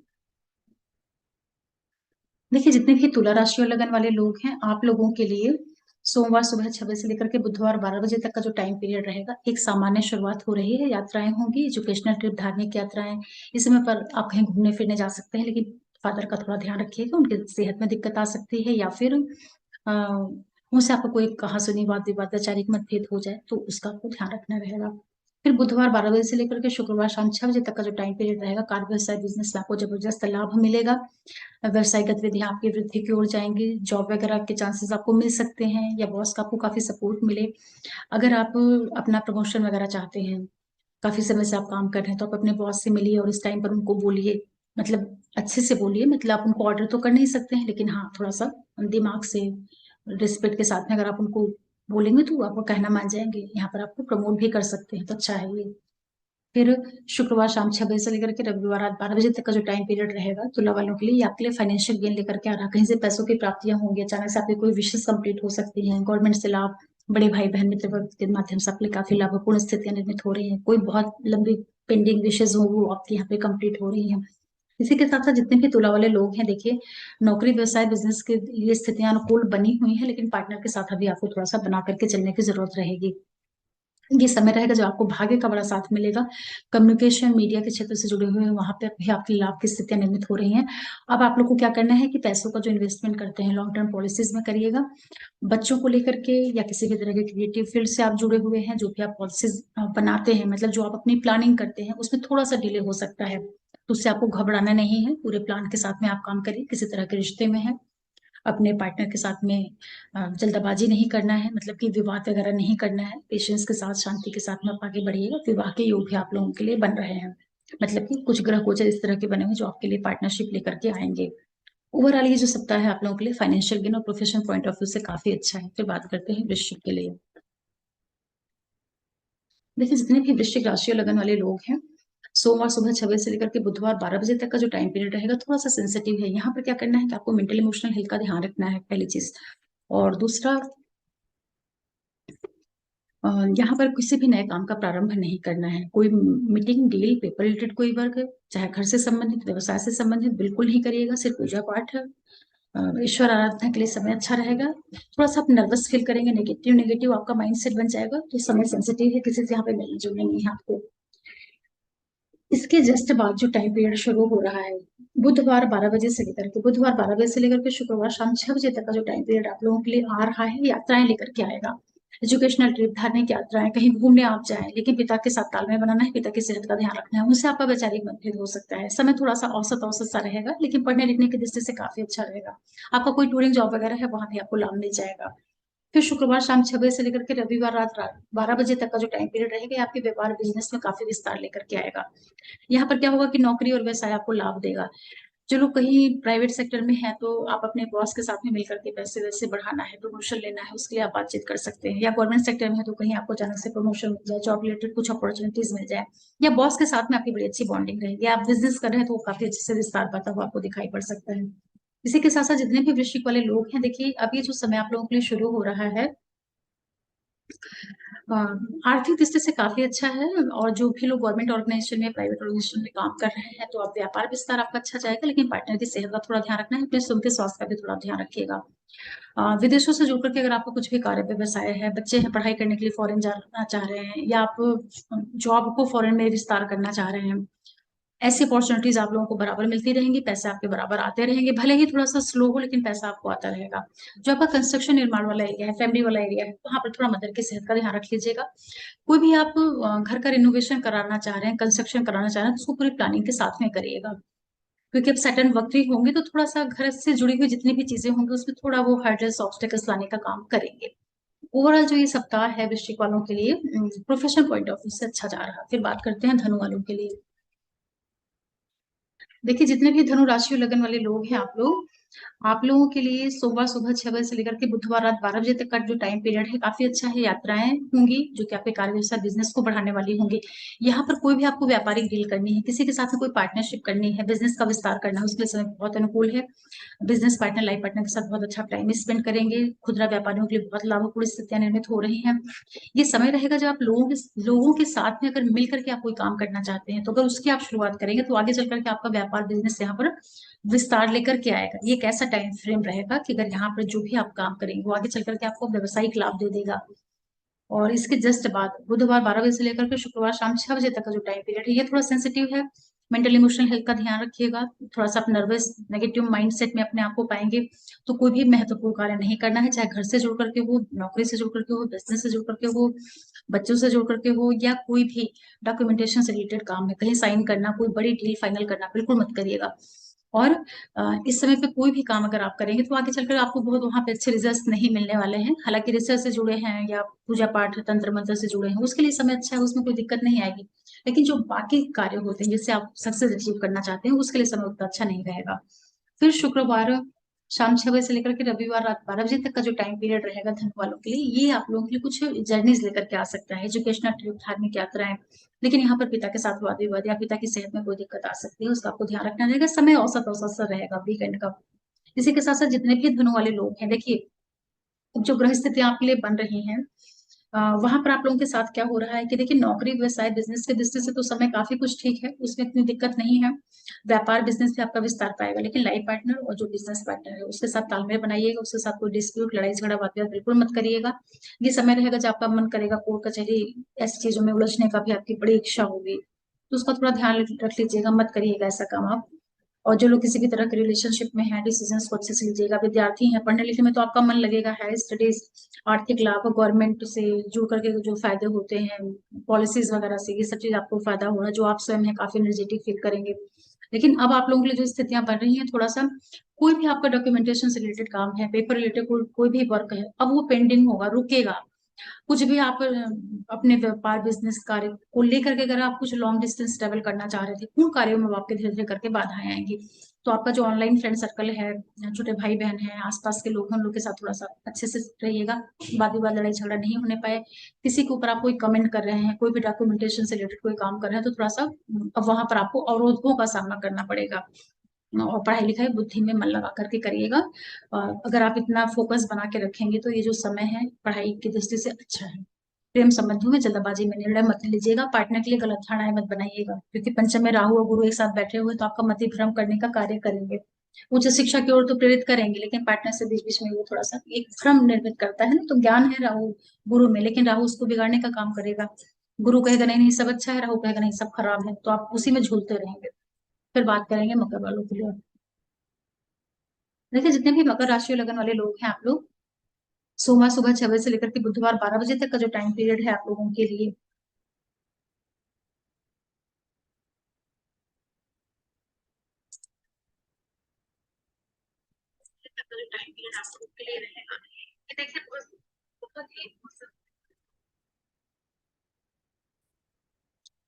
देखिए, जितने भी तुला राशि और लगन वाले लोग हैं, आप लोगों के लिए सोमवार सुबह 6 बजे से लेकर के बुधवार 12 बजे तक का जो टाइम पीरियड रहेगा, एक सामान्य शुरुआत हो रही है। यात्राएं होंगी, एजुकेशनल ट्रिप, धार्मिक यात्राएं। इस समय पर आप कहीं घूमने फिरने जा सकते हैं, लेकिन फादर का थोड़ा ध्यान रखिएगा, उनकी सेहत में दिक्कत आ सकती है, या फिर उनसे आपको कोई कहा सुनी वाद विवाद, वैचारिक मतभेद हो जाए तो उसका आपको ध्यान रखना रहेगा। फिर बुधवार 12 बजे से लेकर के शुक्रवार शाम 6 बजे तक का जो टाइम पीरियड रहेगा, कार्य, व्यवसाय, बिजनेस में आपको जबरदस्त लाभ मिलेगा। व्यवसायिक गतिविधियां आपकी वृद्धि की ओर जाएंगी। जॉब वगैरह के चांसेस आपको मिल सकते हैं, या बॉस का आपको काफी सपोर्ट मिले। अगर आप अपना प्रमोशन वगैरह चाहते हैं, काफी समय से आप काम कर रहे हैं, तो आप अपने बॉस से मिलिए और इस टाइम पर उनको बोलिए, मतलब अच्छे से बोलिए। मतलब आप उनको ऑर्डर तो कर नहीं सकते हैं, लेकिन हाँ थोड़ा सा दिमाग से, रिस्पेक्ट के साथ में अगर आप उनको बोलेंगे तो वो आपको कहना मान जाएंगे। यहाँ पर आपको प्रमोट भी कर सकते हैं, तो अच्छा है ये। फिर शुक्रवार शाम 6 बजे से लेकर के रविवार रात 12 बजे तक का जो टाइम पीरियड रहेगा तुला वालों के लिए, ये आपके लिए फाइनेंशियल गेन लेकर के आ रहा है। कहीं से पैसों की प्राप्तियां होंगी, अचानक से आपकी कोई विशेष कंप्लीट हो सकती है, गवर्नमेंट से लाभ, बड़े भाई बहन मित्र वर्ग के माध्यम से आपके लिए काफी लाभपूर्ण स्थितियां निर्मित हो रही हैं। कोई बहुत लंबी पेंडिंग विशेष हो वो आपकी यहाँ पे कंप्लीट हो रही हैं। इसी के साथ साथ जितने भी तुला वाले लोग हैं, देखिए नौकरी व्यवसाय बिजनेस के लिए स्थितियां अनुकूल बनी हुई हैं, लेकिन पार्टनर के साथ अभी आपको थोड़ा सा बना करके चलने की जरूरत रहेगी। ये समय रहेगा जब आपको भाग्य का बड़ा साथ मिलेगा। कम्युनिकेशन मीडिया के क्षेत्र से जुड़े हुए हैं, वहां पे भी आपकी लाभ की स्थितियां निर्मित हो रही हैं। अब आप लोग को क्या करना है कि पैसों का जो इन्वेस्टमेंट करते हैं लॉन्ग टर्म पॉलिसीज में करिएगा। बच्चों को लेकर के या किसी भी तरह के क्रिएटिव फील्ड से आप जुड़े हुए हैं, जो भी आप पॉलिसीज बनाते हैं, मतलब जो आप अपनी प्लानिंग करते हैं, उसमें थोड़ा सा डिले हो सकता है, तो उससे आपको घबराना नहीं है। पूरे प्लान के साथ में आप काम करिए। किसी तरह के रिश्ते में है, अपने पार्टनर के साथ में जल्दबाजी नहीं करना है, मतलब कि विवाद वगैरह नहीं करना है। पेशेंस के साथ, शांति के साथ में आप आगे बढ़िएगा। विवाह के योग भी आप लोगों के लिए बन रहे हैं, मतलब कि कुछ ग्रह गोचर इस तरह के बने हुए जो आपके लिए पार्टनरशिप लेकर के आएंगे। ओवरऑल ये जो सप्ताह है आप लोगों के लिए फाइनेंशियल गेन और प्रोफेशनल पॉइंट ऑफ व्यू से काफी अच्छा है। फिर बात करते हैं वृश्चिक के लिए। देखिए जितने भी वृश्चिक राशि और लगन वाले लोग हैं, सोमवार सुबह 6 बजे से लेकर के बुधवार 12 बजे तक का जो टाइम पीरियड रहेगा थोड़ा सा सेंसिटिव है। यहाँ पर क्या करना है कि आपको मेंटल इमोशनल हेल्थ का ध्यान रखना है, पहली चीज। और दूसरा, अ, यहाँ पर किसी भी नए काम का प्रारंभ नहीं करना है। कोई मीटिंग, डील, पेपर रिलेटेड कोई वर्क, चाहे घर से संबंधित, व्यवसाय से संबंधित, बिल्कुल नहीं करिएगा। सिर्फ पूजा पाठ, ईश्वर आराधना के लिए समय अच्छा रहेगा। थोड़ा सा आप नर्वस फील करेंगे, नेगेटिव नेगेटिव आपका माइंड सेट बन जाएगा, तो समय सेंसिटिव है, किसी से यहाँ पे मिलने जुलने नहीं है आपको। इसके जस्ट बाद जो टाइम पीरियड शुरू हो रहा है, बुधवार 12 बजे से लेकर के शुक्रवार शाम 6 बजे तक का जो टाइम पीरियड आप लोगों के लिए आ रहा है, यात्राएं लेकर के आएगा। एजुकेशनल ट्रिप, धार्मिक यात्राएं, कहीं घूमने आप जाएं, लेकिन पिता के साथ तालमेल बनाना है, पिता की सेहत का ध्यान रखना है। उनसे आपका वैचारिक मतभेद हो सकता है। समय थोड़ा सा औसत औसत सा रहेगा, लेकिन पढ़ने लिखने की दृष्टि से काफी अच्छा रहेगा। आपका कोई टूरिंग जॉब वगैरह है, वहां भी आपको लाभ मिल जाएगा। फिर शुक्रवार शाम 6 बजे से लेकर के रविवार रात 12 बजे तक का जो टाइम पीरियड रहेगा, ये आपके व्यापार बिजनेस में काफी विस्तार लेकर के आएगा। यहाँ पर क्या होगा कि नौकरी और व्यवसाय आपको लाभ देगा। जो लोग कहीं प्राइवेट सेक्टर में हैं, तो आप अपने बॉस के साथ में मिलकर के पैसे वैसे बढ़ाना है, प्रमोशन लेना है, उसके लिए आप बातचीत कर सकते हैं। या गवर्नमेंट सेक्टर में है तो कहीं आपको अचानक से प्रमोशन मिल जाए, जॉब रिलेटेड कुछ अपॉर्चुनिटीज मिल जाए, या बॉस के साथ में आपकी बड़ी अच्छी बॉन्डिंग रहेगी। आप बिजनेस कर रहे हैं तो वो काफी अच्छे से विस्तार पाता हुआ आपको दिखाई पड़ सकता है। इसी के साथ साथ जितने भी वृश्चिक वाले लोग हैं, देखिए अब ये जो समय आप लोगों के लिए शुरू हो रहा है, आर्थिक दृष्टि से काफी अच्छा है। और जो भी लोग गवर्नमेंट ऑर्गेनाइजेशन में, प्राइवेट ऑर्गेनाइजेशन में काम कर रहे हैं, तो आप व्यापार विस्तार आपका अच्छा जाएगा, लेकिन पार्टनर की सेहत का थोड़ा ध्यान रखना है, प्लस उनके स्वास्थ्य का भी थोड़ा ध्यान रखिएगा। विदेशों से जुड़ करके अगर आपको कुछ भी कार्य व्यवसाय है, बच्चे हैं पढ़ाई करने के लिए फॉरेन जाना चाह रहे हैं, या आप जॉब को फॉरेन में विस्तार करना चाह रहे हैं, ऐसी अपॉर्चुनिटीज आप लोगों को बराबर मिलती रहेंगी। पैसे आपके बराबर आते रहेंगे, भले ही थोड़ा सा स्लो हो, लेकिन पैसा आपको आता रहेगा। जो आपका कंस्ट्रक्शन निर्माण वाला एरिया है, फैमिली वाला एरिया है, वहां पर थोड़ा मदर की सेहत का ध्यान रख लीजिएगा। कोई भी आप घर का रिनोवेशन कराना चाह रहे हैं, कंस्ट्रक्शन कराना चाह रहे हैं, तो उसको पूरी प्लानिंग के साथ में करिएगा। क्योंकि अब सैटर्न वक्री होंगे, तो थोड़ा सा घर से जुड़ी हुई जितनी भी चीजें होंगी उसमें थोड़ा वो हर्डल्स, ऑब्स्टेकल्स लाने का काम करेंगे। ओवरऑल जो ये सप्ताह है वृश्चिक वालों के लिए प्रोफेशनल पॉइंट ऑफ व्यू से अच्छा जा रहा है। फिर बात करते हैं धनु वालों के लिए। देखिए जितने भी धनु राशि और लगन वाले लोग हैं, आप लोगों के लिए सोमवार सुबह 6 बजे से लेकर के बुधवार रात 12 बजे तक का जो टाइम पीरियड है काफी अच्छा है। यात्राएं होंगी जो कि आपके कार्य व्यवसाय बिजनेस को बढ़ाने वाली होंगी। यहाँ पर कोई भी आपको व्यापारिक डील करनी है, किसी के साथ में कोई पार्टनरशिप करनी है, बिजनेस का विस्तार करना है, उसके लिए समय बहुत अनुकूल है। बिजनेस पार्टनर, लाइफ पार्टनर के साथ बहुत अच्छा टाइम स्पेंड करेंगे। खुदरा व्यापारियों के लिए बहुत लाभपूर्ण स्थितियां निर्मित हो रही हैं। ये समय रहेगा जब आप लोगों के साथ में अगर मिल करके आप कोई काम करना चाहते हैं, तो अगर उसकी आप शुरुआत करेंगे तो आगे चल करके आपका व्यापार बिजनेस यहाँ पर विस्तार लेकर के आएगा। ये एक ऐसा टाइम फ्रेम रहेगा कि अगर यहाँ पर जो भी आप काम करेंगे वो आगे चल करके आपको व्यवसायिक लाभ दे देगा। और इसके जस्ट बाद बुधवार 12 बजे से लेकर के शुक्रवार शाम 6 बजे तक का जो टाइम पीरियड है, ये थोड़ा सेंसिटिव है। मेंटल इमोशनल हेल्थ का ध्यान रखिएगा। थोड़ा सा आप नर्वस नेगेटिव माइंड सेट में अपने आप को पाएंगे, तो कोई भी महत्वपूर्ण कार्य नहीं करना है, चाहे घर से जुड़ करके हो, नौकरी से जुड़ करके हो, बिजनेस से जुड़ करके हो, बच्चों से जुड़ करके हो, या कोई भी डॉक्यूमेंटेशन से रिलेटेड काम है, कहीं साइन करना, कोई बड़ी डील फाइनल करना, बिल्कुल मत करिएगा। और इस समय पे कोई भी काम अगर आप करेंगे तो आगे चलकर आपको बहुत वहां पे अच्छे रिजल्ट्स नहीं मिलने वाले हैं। हालांकि रिसर्च से जुड़े हैं या पूजा पाठ तंत्र मंत्र से जुड़े हैं, उसके लिए समय अच्छा है, उसमें कोई दिक्कत नहीं आएगी। लेकिन जो बाकी कार्य होते हैं जिससे आप सक्सेस अचीव करना चाहते हैं, उसके लिए समय उतना अच्छा नहीं रहेगा। फिर शुक्रवार शाम 6 बजे से लेकर के रविवार रात 12 बजे तक का जो टाइम पीरियड रहेगा धन वालों के लिए, ये आप लोगों के लिए कुछ जर्नीज लेकर के आ सकता है, एजुकेशनल ट्रिप, धार्मिक यात्राएं। लेकिन यहाँ पर पिता के साथ वाद विवाद या पिता की सेहत में कोई दिक्कत आ सकती है, उसका आपको ध्यान रखना रहेगा। समय औसत औसत सा रहेगा वीकेंड का। इसी के साथ साथ जितने भी धनु वाले लोग हैं, देखिए जो ग्रह स्थितियां आपके लिए बन रही हैं, वहां पर आप लोगों के साथ क्या हो रहा है कि देखिए, नौकरी व्यवसाय बिजनेस के दृष्टि से तो समय काफी कुछ ठीक है, उसमें इतनी दिक्कत नहीं है। व्यापार बिजनेस भी आपका विस्तार पाएगा, लेकिन लाइफ पार्टनर और जो बिजनेस पार्टनर है उसके साथ तालमेल बनाइएगा, उसके साथ कोई डिस्प्यूट, लड़ाई झगड़ा, वाद विवाद बिल्कुल मत करिएगा। ये समय रहेगा जब आपका मन करेगा कोर्ट कचहरी ऐसी चीजों में उलझने का भी आपकी बड़ी इच्छा होगी, तो उसका थोड़ा ध्यान रख लीजिएगा, मत करिएगा ऐसा काम आप। और जो लोग किसी भी तरह के रिलेशनशिप में हैं, डिसीजंस को अच्छे से लीजिएगा। विद्यार्थी हैं, पढ़ने लिखने में तो आपका मन लगेगा, हायर स्टडीज, आर्थिक लाभ, गवर्नमेंट से जुड़ करके जो फायदे होते हैं, पॉलिसीज वगैरह से, ये सब चीज आपको फायदा होगा, जो आप स्वयं है काफी एनर्जेटिक फील करेंगे। लेकिन अब आप लोगों के लिए जो स्थितियां बन रही हैं, थोड़ा सा कोई भी आपका डॉक्यूमेंटेशन से रिलेटेड काम है, पेपर रिलेटेड कोई भी वर्क है, अब वो पेंडिंग होगा, रुकेगा। कुछ भी आप अपने व्यापार बिजनेस कार्य को लेकर के अगर आप कुछ लॉन्ग डिस्टेंस ट्रेवल करना चाह रहे थे, उन कार्यों में आपके धीरे धीरे करके बाधाएं आएंगी। तो आपका जो ऑनलाइन फ्रेंड सर्कल है, छोटे भाई बहन है, आसपास के लोग हैं, उन लोग के साथ थोड़ा सा अच्छे से रहिएगा। वाद विवाद, लड़ाई झगड़ा नहीं होने पाए। किसी के ऊपर आप कोई कमेंट कर रहे हैं, कोई भी डॉक्यूमेंटेशन से रिलेटेड कोई काम कर रहे हैं, तो थोड़ा सा अब वहां पर आपको अवरोधों का सामना करना पड़ेगा। और पढ़ाई लिखाई बुद्धि में मन लगा करके करिएगा। अगर आप इतना फोकस बना के रखेंगे तो ये जो समय है पढ़ाई की दृष्टि से अच्छा है। प्रेम संबंधों में जल्दबाजी में निर्णय मत लीजिएगा, पार्टनर के लिए गलत धारणाएं मत बनाइएगा, क्योंकि पंचम में राहु और गुरु एक साथ बैठे हुए तो आपका मति भ्रम करने का कार्य करेंगे। उच्च शिक्षा की ओर तो प्रेरित करेंगे, लेकिन पार्टनर से बीच बीच में वो थोड़ा सा एक भ्रम निर्मित करता है ना। तो ज्ञान है राहु गुरु में, लेकिन राहु उसको बिगाड़ने का काम करेगा। गुरु कहेगा नहीं नहीं सब अच्छा है, राहु कहेगा नहीं सब खराब है, तो आप उसी में झूलते रहेंगे। फिर बात करेंगे मकर वालों के लिए। देखिए, जितने भी मकर राशि और लगन वाले लोग हैं, आप लोग सोमवार सुबह 6 बजे से लेकर के बुधवार 12 बजे तक का जो टाइम पीरियड है आप लोगों के लिए, तक का जो टाइम पीरियड आप लोगों के लिए रहेगा, ये देखिए बहुत बहुत ही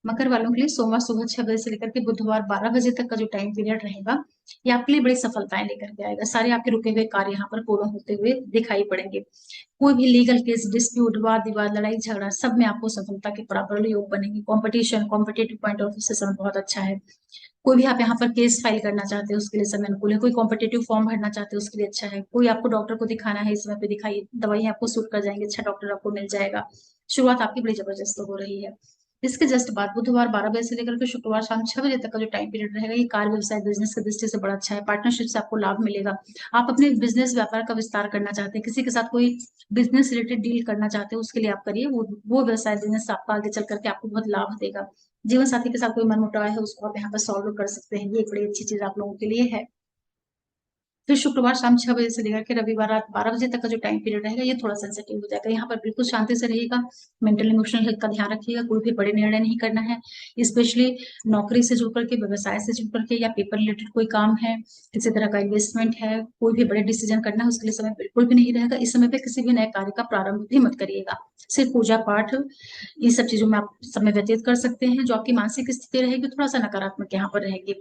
मकर वालों के लिए सोमवार सुबह 6 बजे से लेकर के बुधवार 12 बजे तक का जो टाइम पीरियड रहेगा, ये आपके लिए बड़ी सफलताएं लेकर के आएगा। सारे आपके रुके हुए कार्य यहाँ पर पूर्ण होते हुए दिखाई पड़ेंगे। कोई भी लीगल केस, डिस्प्यूट, वाद विवाद, लड़ाई झगड़ा, सब में आपको सफलता के बराबर योग बनेगी। Competition, competitive point of view से समय बहुत अच्छा है। कोई भी आप यहाँ पर केस फाइल करना चाहते हैं उसके लिए समय अनुकूल है। कोई कॉम्पिटेटिव फॉर्म भरना चाहते हैं उसके लिए अच्छा है। कोई आपको डॉक्टर को दिखाना है, इस समय पे दिखाइए, दवाइयाँ आपको सूट कर जाएंगे, अच्छा डॉक्टर आपको मिल जाएगा। शुरुआत आपकी बड़ी जबरदस्त हो रही है। इसके जस्ट बाद बुधवार 12 बजे से लेकर के शुक्रवार शाम 6 बजे तक का जो टाइम पीरियड रहेगा, ये कार्य व्यवसाय बिजनेस की दृष्टि से बड़ा अच्छा है। पार्टनरशिप से आपको लाभ मिलेगा। आप अपने बिजनेस व्यापार का विस्तार करना चाहते हैं, किसी के साथ कोई बिजनेस रिलेटेड डील करना चाहते हैं, उसके लिए आप करिए। वो व्यवसाय बिजनेस आपका आगे चल करके आपको बहुत लाभ देगा। जीवन साथी के साथ कोई मनमुटाव है उसको आप यहाँ पर सॉल्व कर सकते हैं, ये एक बड़ी अच्छी चीज आप लोगों के लिए है। फिर शुक्रवार शाम 6 बजे से लेकर के रविवार रात 12 बजे तक का जो टाइम पीरियड रहेगा, ये थोड़ा सेंसिटिव हो जाएगा। यहाँ पर बिल्कुल शांति से रहिएगा। मेंटल इमोशनल हेल्थ का ध्यान रखिएगा। कोई भी बड़े निर्णय नहीं करना है, स्पेशली नौकरी से जुड़ करके, व्यवसाय से जुड़ करके, या पेपर रिलेटेड कोई काम है, किसी तरह का इन्वेस्टमेंट है, कोई भी बड़े डिसीजन करना है, उसके लिए समय बिल्कुल भी नहीं रहेगा। इस समय पे किसी भी नए कार्य का प्रारंभ भी मत करिएगा। सिर्फ पूजा पाठ, ये सब चीजों में आप समय व्यतीत कर सकते हैं। जो आपकी मानसिक स्थिति रहेगी थोड़ा सा नकारात्मक यहाँ पर रहेगी।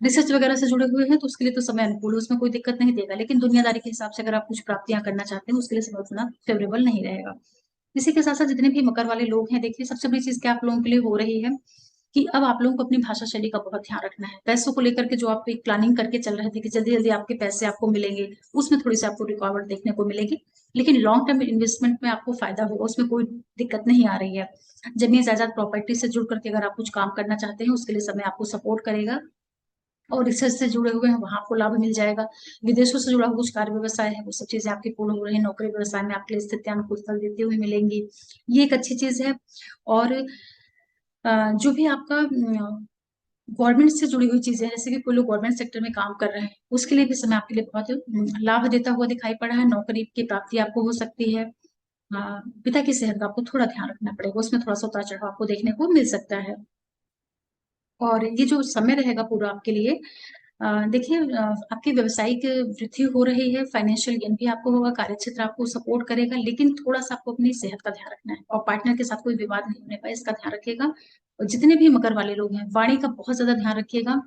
रिसर्च वगैरह से जुड़े हुए हैं तो उसके लिए तो समय अनुकूल है, उसमें कोई दिक्कत नहीं देगा। लेकिन दुनियादारी के हिसाब से अगर आप कुछ प्राप्तियां करना चाहते हैं, उसके लिए समय उतना फेवरेबल नहीं रहेगा। इसी के साथ साथ जितने भी मकर वाले लोग हैं, देखिए सबसे बड़ी चीज क्या आप लोगों के लिए हो रही है कि अब आप लोगों को अपनी भाषा शैली का बहुत ध्यान रखना है। पैसों को लेकर के जो आप एक प्लानिंग करके चल रहे थे कि जल्दी जल्दी आपके पैसे आपको मिलेंगे, उसमें थोड़ी सी आपको रुकावट देखने को मिलेगी। लेकिन लॉन्ग टर्म इन्वेस्टमेंट में आपको फायदा होगा, उसमें कोई दिक्कत नहीं आ रही है। जमीन जायदाद प्रॉपर्टी से जुड़ करके अगर आप कुछ काम करना चाहते हैं, उसके लिए समय आपको सपोर्ट करेगा। और रिसर्च से जुड़े हुए हैं, वहां आपको लाभ मिल जाएगा। विदेशों से जुड़ा हुआ कुछ कार्य व्यवसाय है, वो सब चीजें आपकी पूर्ण हो रही है। नौकरी व्यवसाय में आपके लिए स्थितियां अनुकूल फल देती हुई मिलेंगी, ये एक अच्छी चीज है। और जो भी आपका गवर्नमेंट से जुड़ी हुई चीजें हैं, जैसे कि कोई लोग गवर्नमेंट सेक्टर में काम कर रहे हैं, उसके लिए भी समय आपके लिए बहुत लाभ देता हुआ दिखाई पड़ा है। नौकरी की प्राप्ति आपको हो सकती है। पिता की सेहत का आपको थोड़ा ध्यान रखना पड़ेगा, उसमें थोड़ा सा उतार चढ़ाव आपको देखने को मिल सकता है। और ये जो समय रहेगा पूरा आपके लिए, देखिए, आपकी व्यावसायिक वृद्धि हो रही है, फाइनेंशियल गेन भी आपको होगा, कार्यक्षेत्र आपको सपोर्ट करेगा, लेकिन थोड़ा सा आपको अपनी सेहत का ध्यान रखना है और पार्टनर के साथ कोई विवाद नहीं होने पाए, इसका ध्यान रखिएगा। और जितने भी मकर वाले लोग हैं, वाणी का बहुत ज्यादा ध्यान रखिएगा।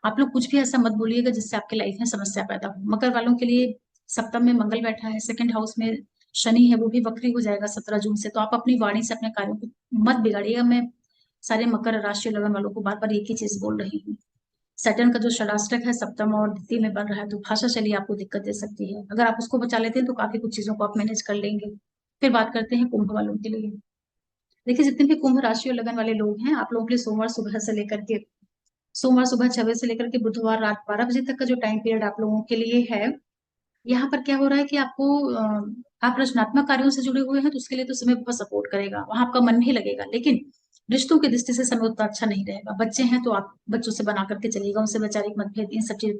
आप लोग कुछ भी ऐसा मत बोलिएगा जिससे आपकी लाइफ में समस्या पैदा हो। मकर वालों के लिए सप्तम में मंगल बैठा है, सेकंड हाउस में शनि है, वो भी वक्री हो जाएगा 17 जून से। तो आप अपनी वाणी से अपने कार्यों को मत बिगाड़िएगा। मैं सारे मकर राशि लगन वालों को बार बार एक ही चीज बोल रही हूँ। सैटर्न का जो षडाष्टक है सप्तम और द्वितीय में बन रहा है, तो भाषा शैली आपको दिक्कत दे सकती है। अगर आप उसको बचा लेते हैं तो काफी कुछ चीजों को आप मैनेज कर लेंगे। फिर बात करते हैं कुंभ वालों के लिए। देखिए, जितने भी कुंभ राशि और लगन वाले लोग हैं, आप लोगों के लिए सोमवार सुबह 6 बजे से लेकर के बुधवार रात 12 बजे तक का जो टाइम पीरियड आप लोगों के लिए है, यहाँ पर क्या हो रहा है कि आपको आप रचनात्मक कार्यों से जुड़े हुए हैं तो उसके लिए तो समय बहुत सपोर्ट करेगा, वहां आपका मन भी लगेगा। लेकिन रिश्तों की दृष्टि से समय उतना अच्छा नहीं रहेगा। बच्चे हैं तो आप बच्चों से बना करके चलिएगा, उनसे वैचारिक मतभेद इन सब चीज,